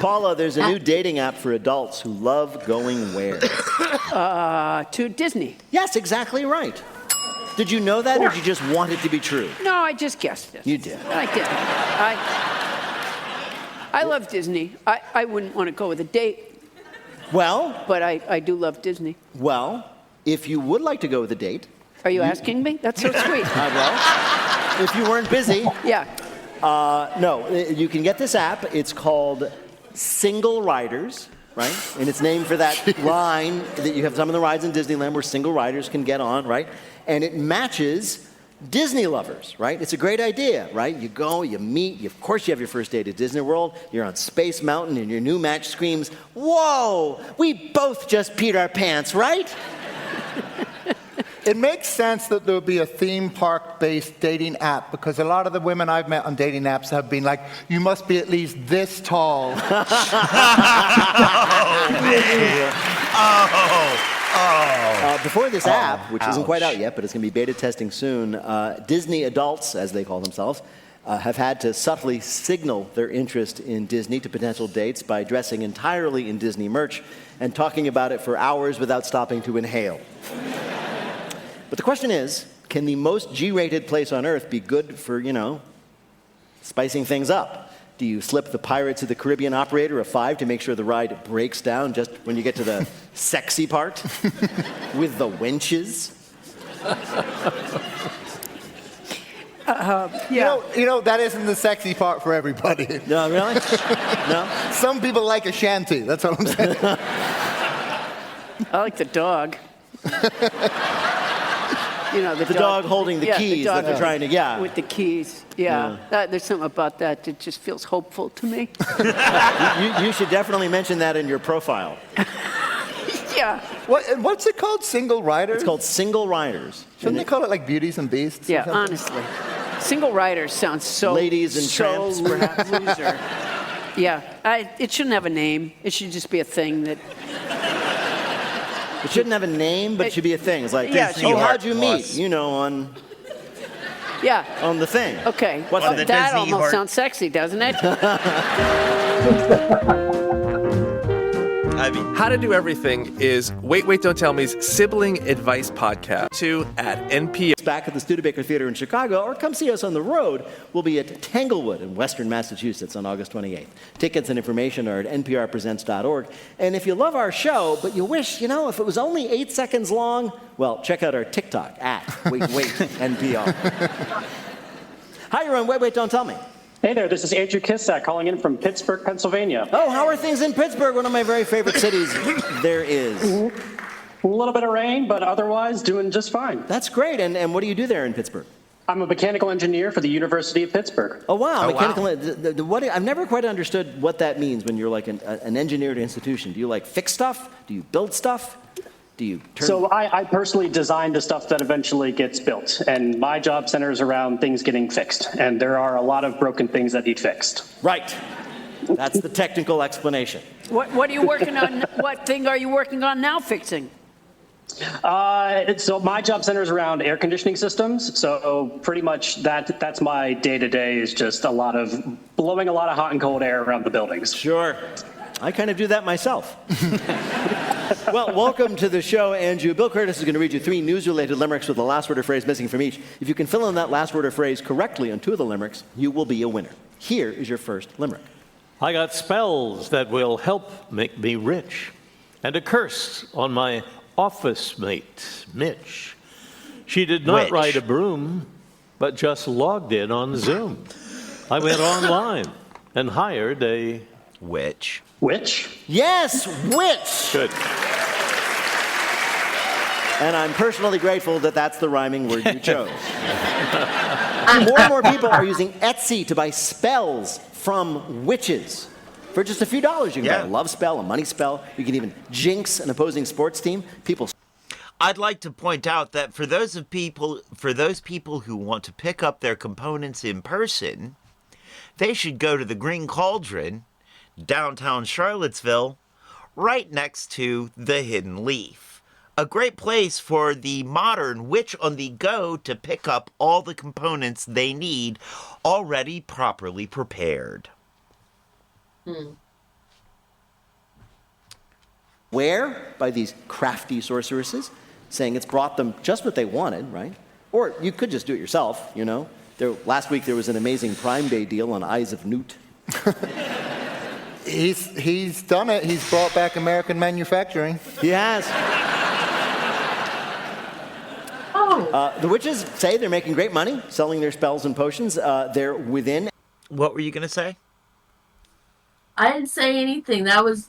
Paula, there's a new dating app for adults who love going where? To Disney. Yes, exactly right. Did you know that, or did you just want it to be true? No, I just guessed it. You did. I did. I love Disney. I wouldn't want to go with a date. Well, but I do love Disney. Well, if you would like to go with a date. Are you asking me? That's so sweet. Well, if you weren't busy. Yeah. No, you can get this app. It's called Single Riders, right? And it's named for that line that you have some of the rides in Disneyland where single riders can get on, right? And it matches Disney lovers, right? It's a great idea, right? You go, you meet, of course you have your first date at Disney World, you're on Space Mountain, and your new match screams, "Whoa, we both just peed our pants," right? It makes sense that there would be a theme park-based dating app, because a lot of the women I've met on dating apps have been like, you must be at least this tall. Before this app, which isn't quite out yet, but it's going to be beta testing soon, Disney adults, as they call themselves, have had to subtly signal their interest in Disney to potential dates by dressing entirely in Disney merch and talking about it for hours without stopping to inhale. But the question is, can the most G-rated place on Earth be good for, spicing things up? Do you slip the Pirates of the Caribbean operator a 5 to make sure the ride breaks down just when you get to the sexy part? With the wenches? Yeah. That isn't the sexy part for everybody. No, really? No? Some people like a shanty, that's all I'm saying. I like the dog. The dog holding the keys that they're trying to, with the keys, there's something about that that just feels hopeful to me. You should definitely mention that in your profile. Yeah. What's it called? Single Riders? It's called Single Riders. Shouldn't they call it like Beauties and Beasts? Yeah, honestly. Single rider sounds so Ladies and tramps, perhaps. loser. Yeah, it shouldn't have a name. It should just be a thing that. It shouldn't have a name, but it should be a thing. It's like, Yeah, oh, how'd Disney you Heart meet? Plus. You know, on Yeah. the thing. Okay. What's Well, that? that Disney almost Heart. sounds sexy, doesn't it? I mean, How to Do Everything is Wait, Wait, Don't Tell Me's sibling advice podcast. At NPR. Back at the Studebaker Theater in Chicago, or come see us on the road. We'll be at Tanglewood in Western Massachusetts on August 28th. Tickets and information are at nprpresents.org. And if you love our show, but you wish, if it was only 8 seconds long, well, check out our TikTok at Wait, Wait, NPR. Hi, you're on Wait, Wait, Don't Tell Me. Hey there, this is Andrew Kissack calling in from Pittsburgh, Pennsylvania. Oh, how are things in Pittsburgh? One of my very favorite cities there is. A little bit of rain, but otherwise doing just fine. That's great. And what do you do there in Pittsburgh? I'm a mechanical engineer for the University of Pittsburgh. Oh, wow. I've never quite understood what that means when you're like an engineered institution. Do you fix stuff? Do you build stuff? Do you turn... So I personally design the stuff that eventually gets built, and my job centers around things getting fixed, and there are a lot of broken things that need fixed. Right. That's the technical explanation. What are you working on? What thing are you working on now fixing? So my job centers around air conditioning systems. So pretty much that's my day-to-day is just blowing a lot of hot and cold air around the buildings. Sure. I kind of do that myself. Well, welcome to the show, Andrew. Bill Curtis is going to read you 3 news-related limericks with the last word or phrase missing from each. If you can fill in that last word or phrase correctly on 2 of the limericks, you will be a winner. Here is your first limerick. I got spells that will help make me rich, and a curse on my office mate, Mitch. She did not ride a broom, but just logged in on Zoom. I went online and hired a... Witch. Witch? Yes, witch! Good. And I'm personally grateful that that's the rhyming word you chose. More and more people are using Etsy to buy spells from witches. For just a few dollars, you can buy a love spell, a money spell. You can even jinx an opposing sports team. I'd like to point out that for those people who want to pick up their components in person, they should go to the Green Cauldron, downtown Charlottesville, right next to the Hidden Leaf. A great place for the modern witch on the go to pick up all the components they need already properly prepared. Where? By these crafty sorceresses, saying it's brought them just what they wanted, right? Or you could just do it yourself, Last week there was an amazing Prime Day deal on Eyes of Newt. He's done it. He's brought back American manufacturing. He has. The witches say they're making great money selling their spells and potions. They're within. What were you going to say? I didn't say anything. That was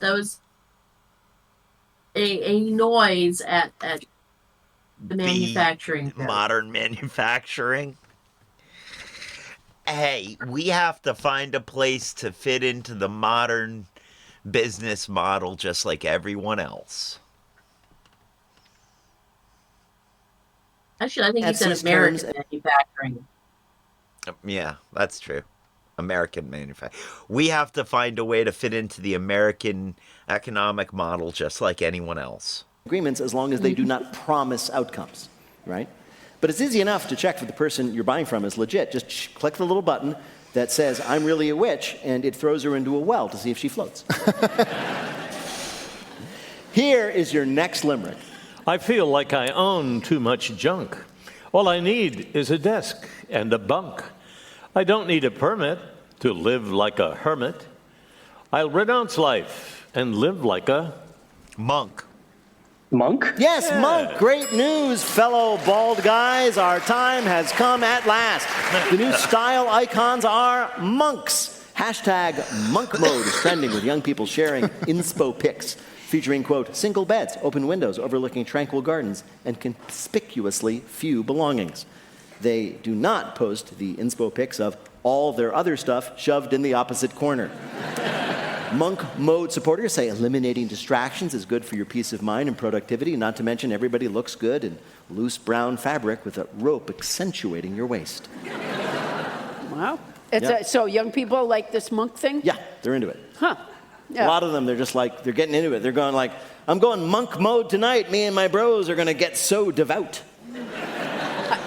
a noise at the manufacturing. Modern manufacturing. Hey, we have to find a place to fit into the modern business model just like everyone else. Actually, I think he said American manufacturing. Yeah, that's true. American manufacturing. We have to find a way to fit into the American economic model just like anyone else. Agreements as long as they do not promise outcomes, right? But it's easy enough to check if the person you're buying from is legit. Just click the little button that says, I'm really a witch, and it throws her into a well to see if she floats. Here is your next limerick. I feel like I own too much junk. All I need is a desk and a bunk. I don't need a permit to live like a hermit. I'll renounce life and live like a monk. Monk? Yes, monk. Great news, fellow bald guys. Our time has come at last. The new style icons are monks. Hashtag monk mode is trending with young people sharing inspo pics featuring, quote, single beds, open windows overlooking tranquil gardens, and conspicuously few belongings. They do not post the inspo pics of all their other stuff shoved in the opposite corner. Monk mode supporters say eliminating distractions is good for your peace of mind and productivity, not to mention everybody looks good in loose brown fabric with a rope accentuating your waist. Wow. It's Yeah. so young people like this monk thing? Yeah, they're into it. Huh. Yeah. A lot of them, they're just like, they're getting into it. They're going like, I'm going monk mode tonight. Me and my bros are going to get so devout.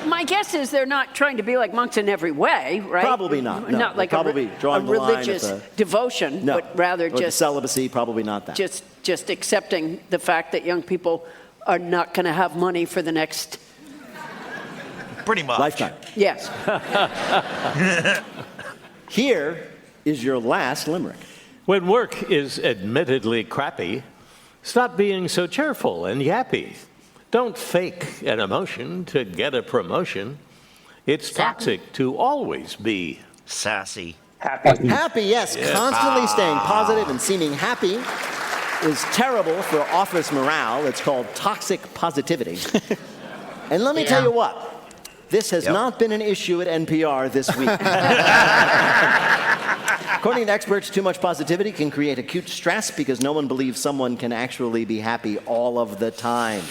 My guess is they're not trying to be like monks in every way, right? Probably not. No, Not like probably a drawing the line at religious the- devotion, No. but rather Or the just celibacy, probably not that. just accepting the fact that young people are not going to have money for the next Pretty much. Lifetime. Yes. Here is your last limerick. When work is admittedly crappy, stop being so cheerful and yappy. Don't fake an emotion to get a promotion. It's toxic to always be sassy. Happy. Happy, yes. Yeah. Constantly staying positive and seeming happy is terrible for office morale. It's called toxic positivity. And let me tell you what, this has not been an issue at NPR this week. According to experts, too much positivity can create acute stress because no one believes someone can actually be happy all of the time.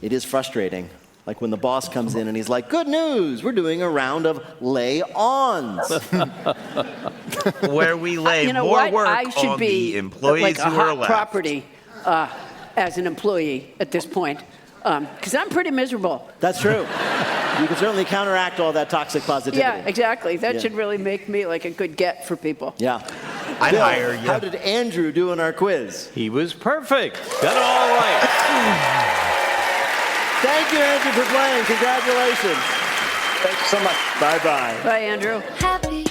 It is frustrating. Like when the boss comes in and he's like, good news, we're doing a round of lay-ons. Where we lay You know more what? work I should on be the employees like a who are hot left. property as an employee at this point, because I'm pretty miserable. That's true. You can certainly counteract all that toxic positivity. Yeah, exactly. That Yeah. should really make me like a good get for people. Yeah. I'd Bill, hire you. How did Andrew do in our quiz? He was perfect. Got it all right. Thank you, Andrew, for playing. Congratulations. Thank you so much. Bye-bye. Bye, Andrew. Happy,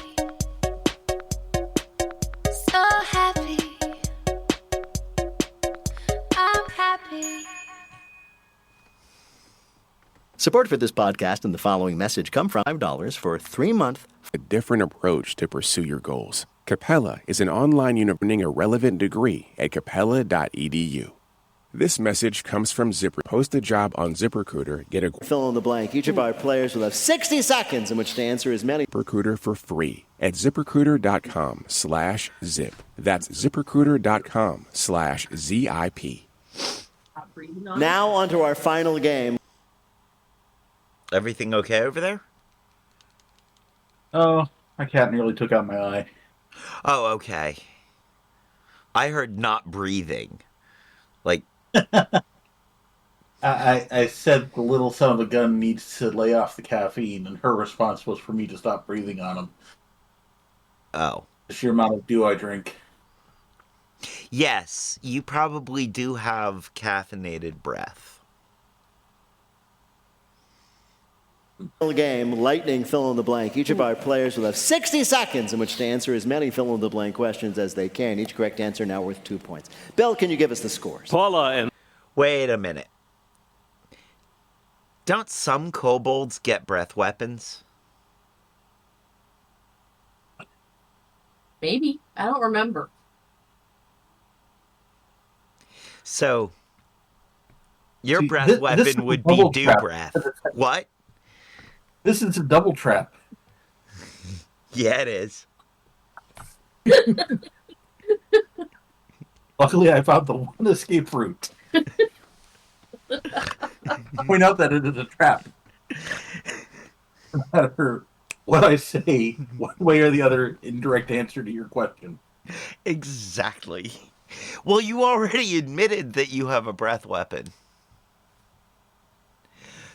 so happy. I'm happy. Support for this podcast and the following message come from $5 for a 3-month. A different approach to pursue your goals. Capella is an online earning a relevant degree at capella.edu. This message comes from Zipper. Post a job on ZipRecruiter. Get a Fill in the blank. Each of our players will have 60 seconds in which to answer as many. ZipRecruiter for free at ZipRecruiter.com/zip. That's ZipRecruiter.com/ZIP. Now on to our final game. Everything okay over there? Oh, my cat nearly took out my eye. Oh, okay. I heard not breathing. Like, I said the little son of a gun needs to lay off the caffeine, and her response was for me to stop breathing on him. oh. The sheer amount of dew I drink. Yes, you probably do have caffeinated breath. Game, lightning fill in the blank. Each of our players will have 60 seconds in which to answer as many fill in the blank questions as they can. Each correct answer now worth 2 points. Bill, can you give us the scores? Paula and Wait a minute. Don't some kobolds get breath weapons? Maybe. I don't remember. So, your See, breath this is weapon a would be double dew trap. breath. What? This is a double trap. Yeah, it is. Luckily, I found the one escape route. Point out that it is a trap. No matter what I say, one way or the other, indirect answer to your question. Exactly. Well, you already admitted that you have a breath weapon.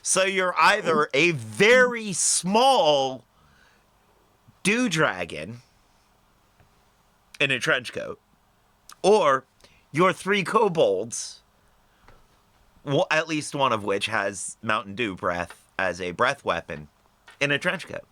So you're either a very small dew dragon in a trench coat, or you're 3 kobolds, at least one of which has Mountain Dew breath as a breath weapon in a trench coat.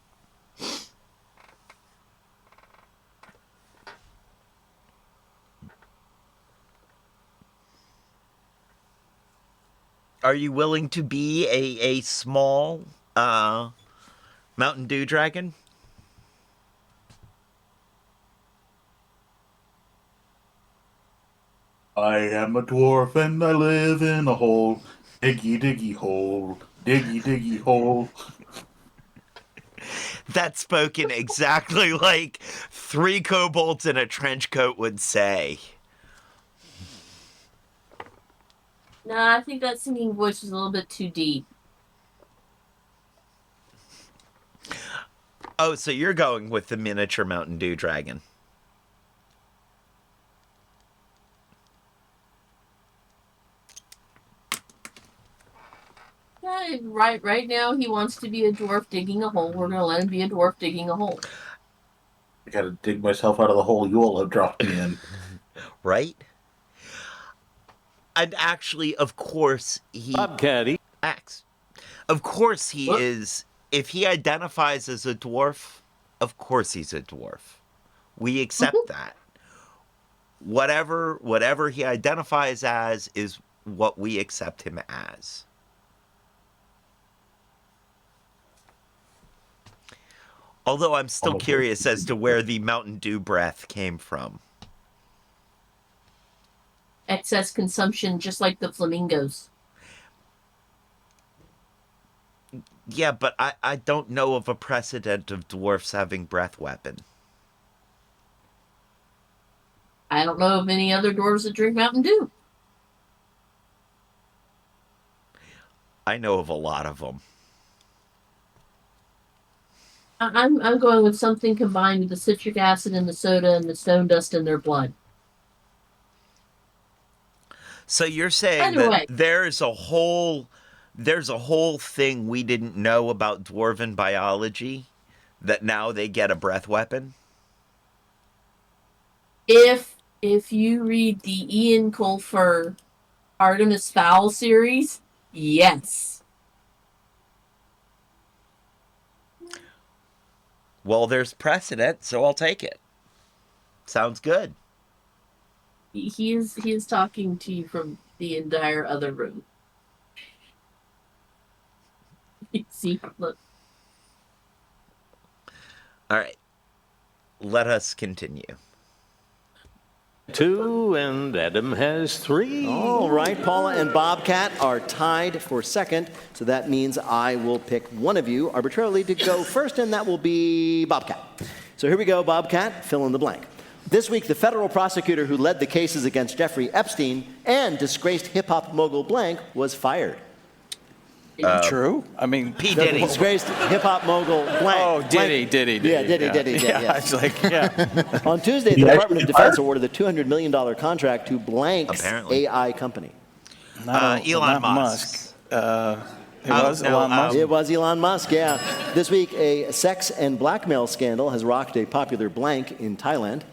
Are you willing to be a small Mountain Dew dragon? I am a dwarf and I live in a hole. Diggy, diggy hole. Diggy, diggy hole. That's spoken exactly like 3 kobolds in a trench coat would say. Nah, I think that singing voice was a little bit too deep. Oh, so you're going with the miniature Mountain Dew dragon. Yeah, right now he wants to be a dwarf digging a hole. We're gonna let him be a dwarf digging a hole. I gotta dig myself out of the hole you all have dropped me in. Right? And actually, of course, Bobcatty. acts. Of course he What? is. If he identifies as a dwarf, of course he's a dwarf. We accept that. Whatever he identifies as is what we accept him as. Although I'm still curious as to where the Mountain Dew breath came from. Excess consumption, just like the flamingos. Yeah, but I don't know of a precedent of dwarfs having breath weapon. I don't know of any other dwarves that drink Mountain Dew. I know of a lot of them. I'm going with something combined with the citric acid in the soda and the stone dust in their blood. So you're saying Either way. that there's a whole thing we didn't know about dwarven biology that now they get a breath weapon? If you read the Ian Colfer Artemis Fowl series, yes. Well, there's precedent, so I'll take it. Sounds good. He is talking to you from the entire other room. See, look. All right. Let us continue. 2, and Adam has 3. All right, Paula and Bobcat are tied for second, so that means I will pick one of you arbitrarily to go first, and that will be Bobcat. So here we go, Bobcat, fill in the blank. This week, the federal prosecutor who led the cases against Jeffrey Epstein and disgraced hip-hop mogul blank was fired. True. I mean, P. The Diddy. disgraced hip-hop mogul blank. Oh, Diddy. Yeah, Diddy, Yeah, yes. it's like, yeah. On Tuesday, the Department of Defense awarded a $200 million contract to blank's Apparently. AI company. Elon Musk. It was Elon Musk. It was Elon Musk, yeah. This week, a sex and blackmail scandal has rocked a popular blank in Thailand.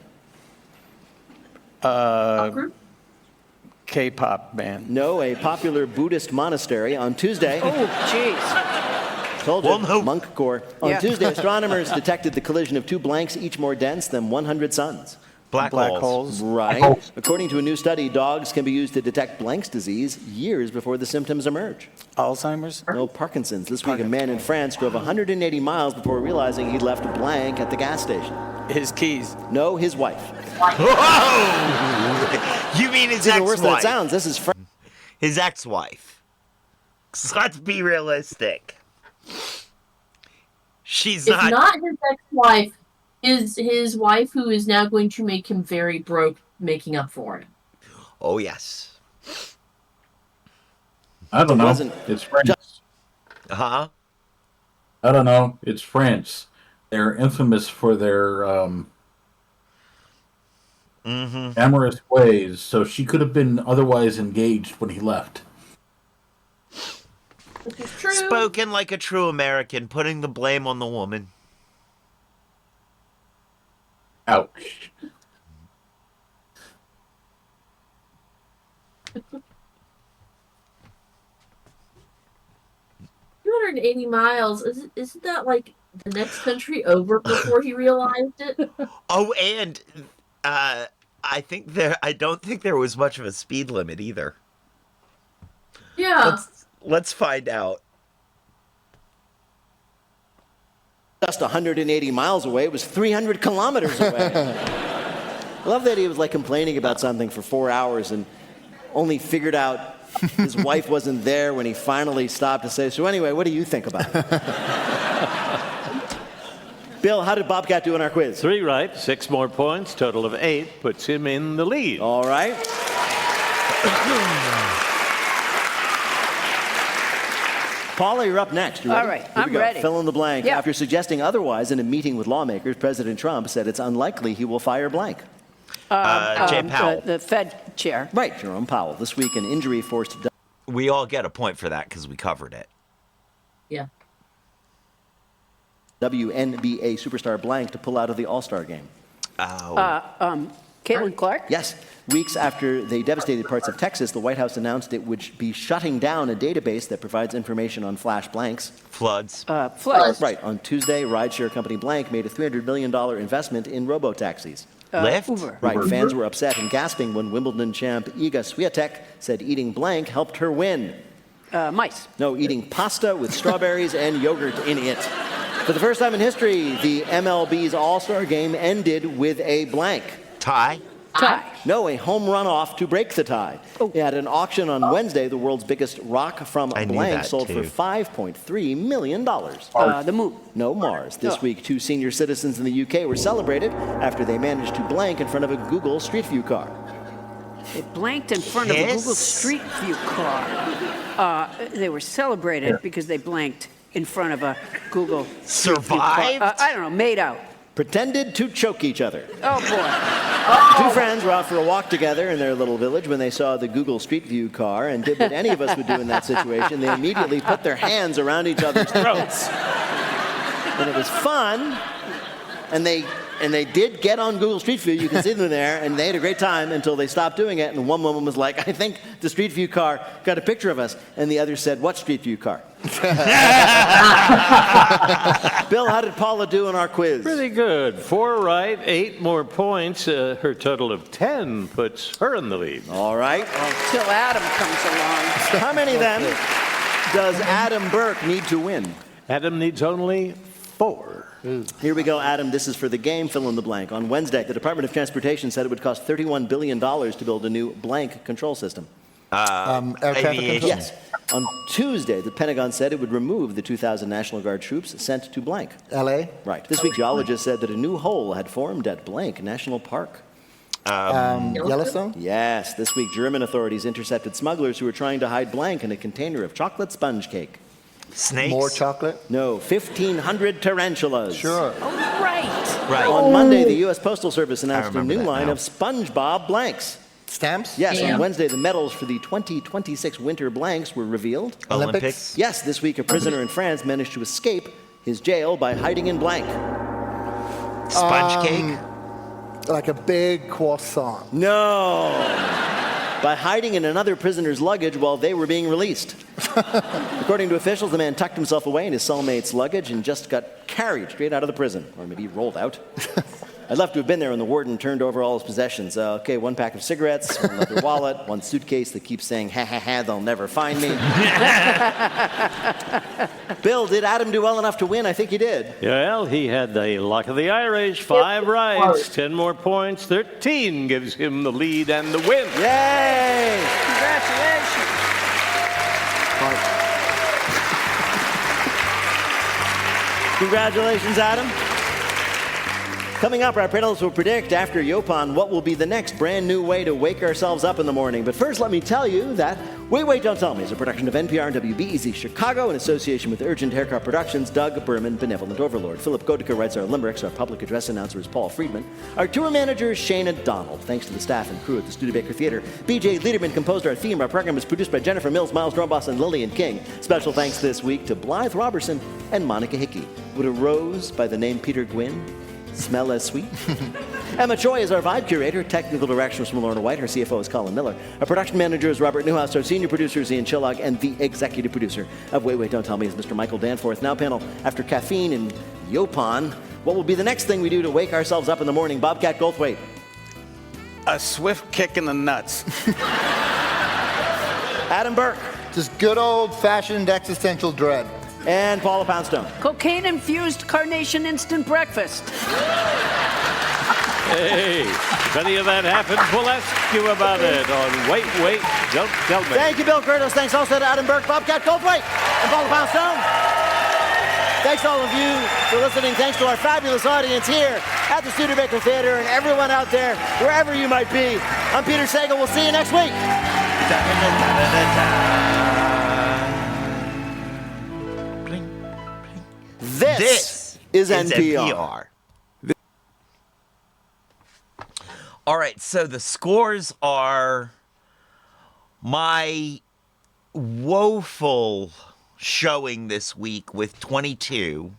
K-pop band. No, a popular Buddhist monastery. On Tuesday, Oh, jeez. told you, Well, no. monk core. On Yeah. Tuesday, astronomers detected the collision of two blanks, each more dense than 100 suns. Black holes. Right. According to a new study, dogs can be used to detect Blank's disease years before the symptoms emerge. Alzheimer's? No, Parkinson's. This week, a man in France drove 180 miles before realizing he'd left blank at the gas station. His keys. No, his wife. Whoa! You mean his It's even worse than it ex-wife? sounds. This is His ex-wife. So let's be realistic. She's If not his ex-wife, his wife, who is now going to make him very broke, making up for him. Oh, yes. I don't know. wasn't It's France. Huh? I don't know. It's France. They're infamous for their amorous ways, so she could have been otherwise engaged when he left. Which is true. Spoken like a true American, putting the blame on the woman. Ouch. 280 miles. Isn't that like the next country over before he realized it? Oh, and I don't think there was much of a speed limit either. Yeah. Let's find out. just 180 miles away. It was 300 kilometers away. I love that he was like complaining about something for 4 hours and only figured out his wife wasn't there when he finally stopped to say, so anyway, what do you think about it? Bill, how did Bobcat do in our quiz? 3 right, 6 more points, total of 8, puts him in the lead. All right. Paula, you're up next. You ready? All right, Here we I'm go. ready. Fill in the blank. Yeah. After suggesting otherwise in a meeting with lawmakers, President Trump said it's unlikely he will fire blank. Jay Powell. The Fed chair. Right, Jerome Powell. This week, an injury forced We all get a point for that because we covered it. Yeah. WNBA superstar blank to pull out of the All-Star game. Caitlin Clark? Yes. Weeks after they devastated parts of Texas, the White House announced it would be shutting down a database that provides information on flash blanks. Floods. Floods. Right. On Tuesday, rideshare company blank made a $300 million investment in robo-taxis. Lyft? Uber. Right. Fans were upset and gasping when Wimbledon champ Iga Swiatek said eating blank helped her win. Mice. No, eating pasta with strawberries and yogurt in it. For the first time in history, the MLB's All-Star game ended with a blank. Tie. Tie. No, a home run off to break the tie. At an auction on Wednesday, the world's biggest rock from I knew blank that, sold too. for $5.3 million. The moon. No, Mars. This week, 2 senior citizens in the UK were celebrated after they managed to blank in front of a Google Street View car. They blanked in front of a Yes. Google Street View car. They were celebrated because they blanked in front of a Google Street View car. Survived? I don't know, made out. Pretended to choke each other. Oh, boy. Two friends were out for a walk together in their little village when they saw the Google Street View car and did what any of us would do in that situation. They immediately put their hands around each other's throats. And it was fun. And they did get on Google Street View. You can see them there, and they had a great time until they stopped doing it. And one woman was like, I think the Street View car got a picture of us. And the other said, what Street View car? Bill, how did Paula do in our quiz? Pretty good. 4 right, 8 more points. Her total of 10 puts her in the lead. All right. Till Adam comes along. How many then does Adam Burke need to win? Adam needs only 4. Here we go, Adam. This is for the game. Fill in the blank. On Wednesday, the Department of Transportation said it would cost $31 billion to build a new blank control system. Air traffic control? Yes. On Tuesday, the Pentagon said it would remove the 2,000 National Guard troops sent to blank. LA? Right. This week, geologists said that a new hole had formed at blank National Park. Yellowstone? Yes. This week, German authorities intercepted smugglers who were trying to hide blank in a container of chocolate sponge cake. Snakes? More chocolate? No, 1,500 tarantulas. Sure. Oh, right. Right. On Monday, the U.S. Postal Service announced a remember new that line now. of SpongeBob blanks. Stamps? Yes, Yeah. on Wednesday, the medals for the 2026 winter blanks were revealed. Olympics? Yes, this week, a prisoner in France managed to escape his jail by hiding in blank. Sponge cake? Like a big croissant. No! By hiding in another prisoner's luggage while they were being released. According to officials, the man tucked himself away in his cellmate's luggage and just got carried straight out of the prison. Or maybe rolled out. I'd love to have been there when the warden turned over all his possessions. Okay, 1 pack of cigarettes, 1 leather wallet, 1 suitcase that keeps saying, ha ha ha, they'll never find me. Bill, did Adam do well enough to win? I think he did. Well, he had the luck of the Irish. 5 rights, 10 more points. 13 gives him the lead and the win. Yay! Congratulations. Congratulations, Adam. Coming up, our panelists will predict after Yopan what will be the next brand new way to wake ourselves up in the morning. But first, let me tell you that Wait, Don't Tell Me is a production of NPR and WBEZ Chicago in association with Urgent Haircut Productions, Doug Berman, Benevolent Overlord. Philip Goedeke writes our limericks. Our public address announcer is Paul Friedman. Our tour manager is Shana Donald. Thanks to the staff and crew at the Studebaker Theater. BJ Liederman composed our theme. Our program is produced by Jennifer Mills, Miles Drumboss, and Lillian King. Special thanks this week to Blythe Robertson and Monica Hickey. Would a rose by the name Peter Gwynn smell as sweet? Emma Choi is our vibe curator. Technical direction was from Lorna White. Her CFO is Colin Miller. Our production manager is Robert Newhouse. Our senior producer is Ian Chillog. And the executive producer of Wait, Don't Tell Me is Mr. Michael Danforth. Now, panel, after caffeine and Yopan, what will be the next thing we do to wake ourselves up in the morning? Bobcat Goldthwait. A swift kick in the nuts. Adam Burke. Just good old-fashioned existential dread. And Paula Poundstone. Cocaine-infused carnation instant breakfast. Hey, if any of that happens, we'll ask you about it on Wait, Don't Tell Me. Thank you, Bill Curtis. Thanks also to Adam Burke, Bobcat Goldthwait, and Paula Poundstone. Thanks to all of you for listening. Thanks to our fabulous audience here at the Studebaker Theater and everyone out there, wherever you might be. I'm Peter Sagal. We'll see you next week. This is NPR. All right, so the scores are my woeful showing this week with 22.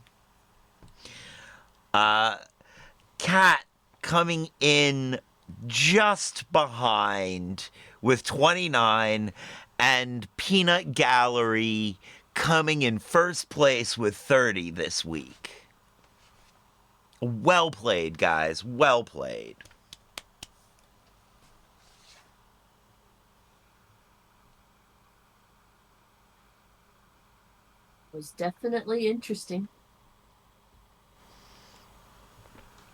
Cat coming in just behind with 29, and Peanut Gallery coming in first place with 30 this week. Well played, guys. Well played. Was definitely interesting.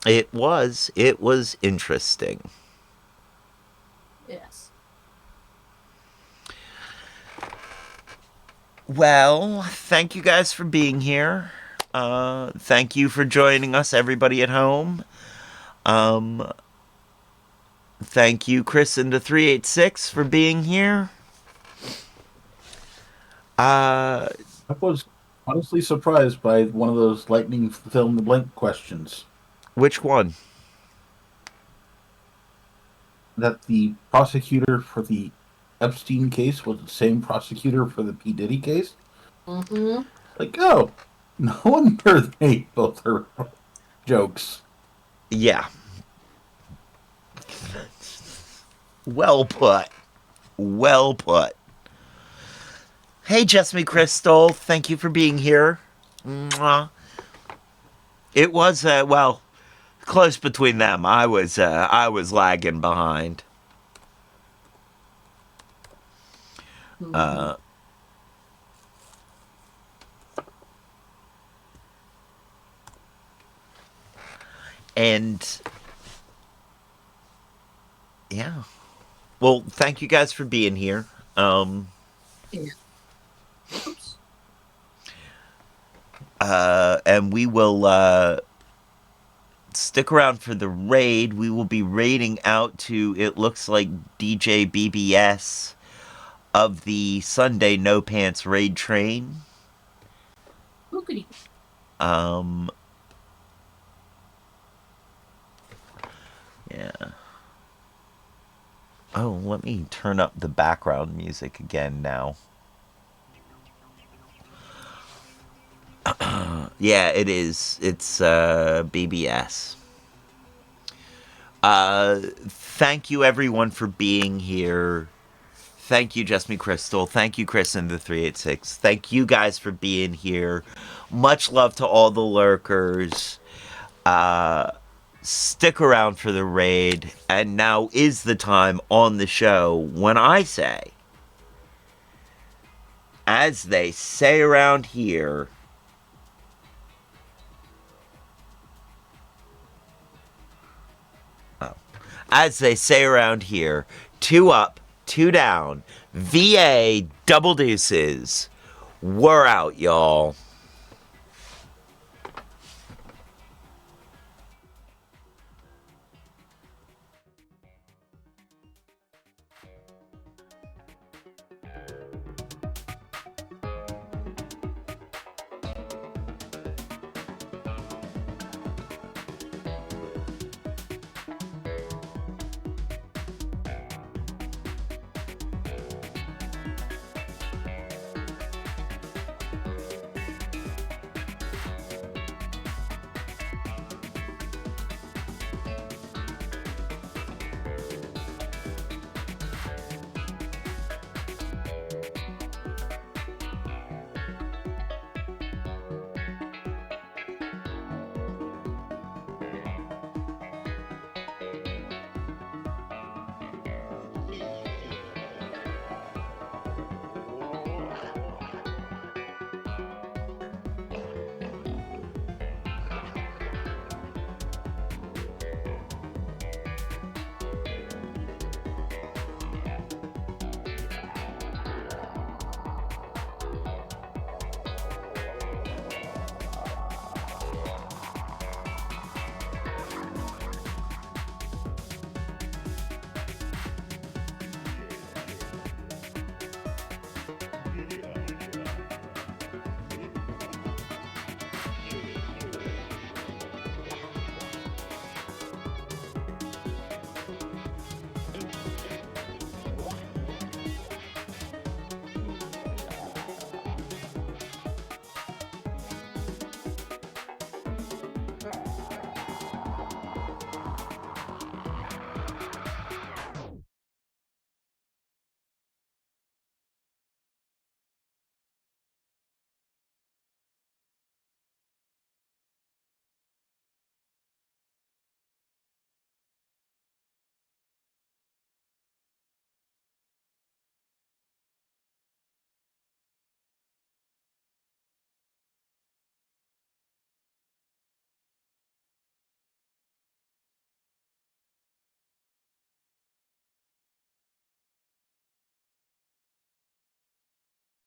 It was interesting. Yes. Well, thank you guys for being here. Thank you for joining us, everybody at home. Thank you, Chris and the 386 for being here. I was honestly surprised by one of those lightning fill in the blank questions. Which one? That the prosecutor for the Epstein case was the same prosecutor for the P. Diddy case. Mm-hmm. Like, oh, no wonder they both are jokes. Yeah. Well put. Well put. Hey, Jessamy Crystal. Thank you for being here. Mwah. It was, well, close between them. I was lagging behind. And yeah. Well, thank you guys for being here. Yeah. And we will stick around for the raid. We will be raiding out to, it looks like, DJ BBS of the Sunday No Pants raid train. Ookity. Yeah. Oh, let me turn up the background music again now. Yeah, it is. It's BBS. Thank you everyone for being here. Thank you, Jessamy Crystal. Thank you, Chris and the 386. Thank you guys for being here. Much love to all the lurkers. Stick around for the raid. And now is the time on the show when I say, as they say around here, as they say around here, 2 up, 2 down, VA double deuces. We're out, y'all.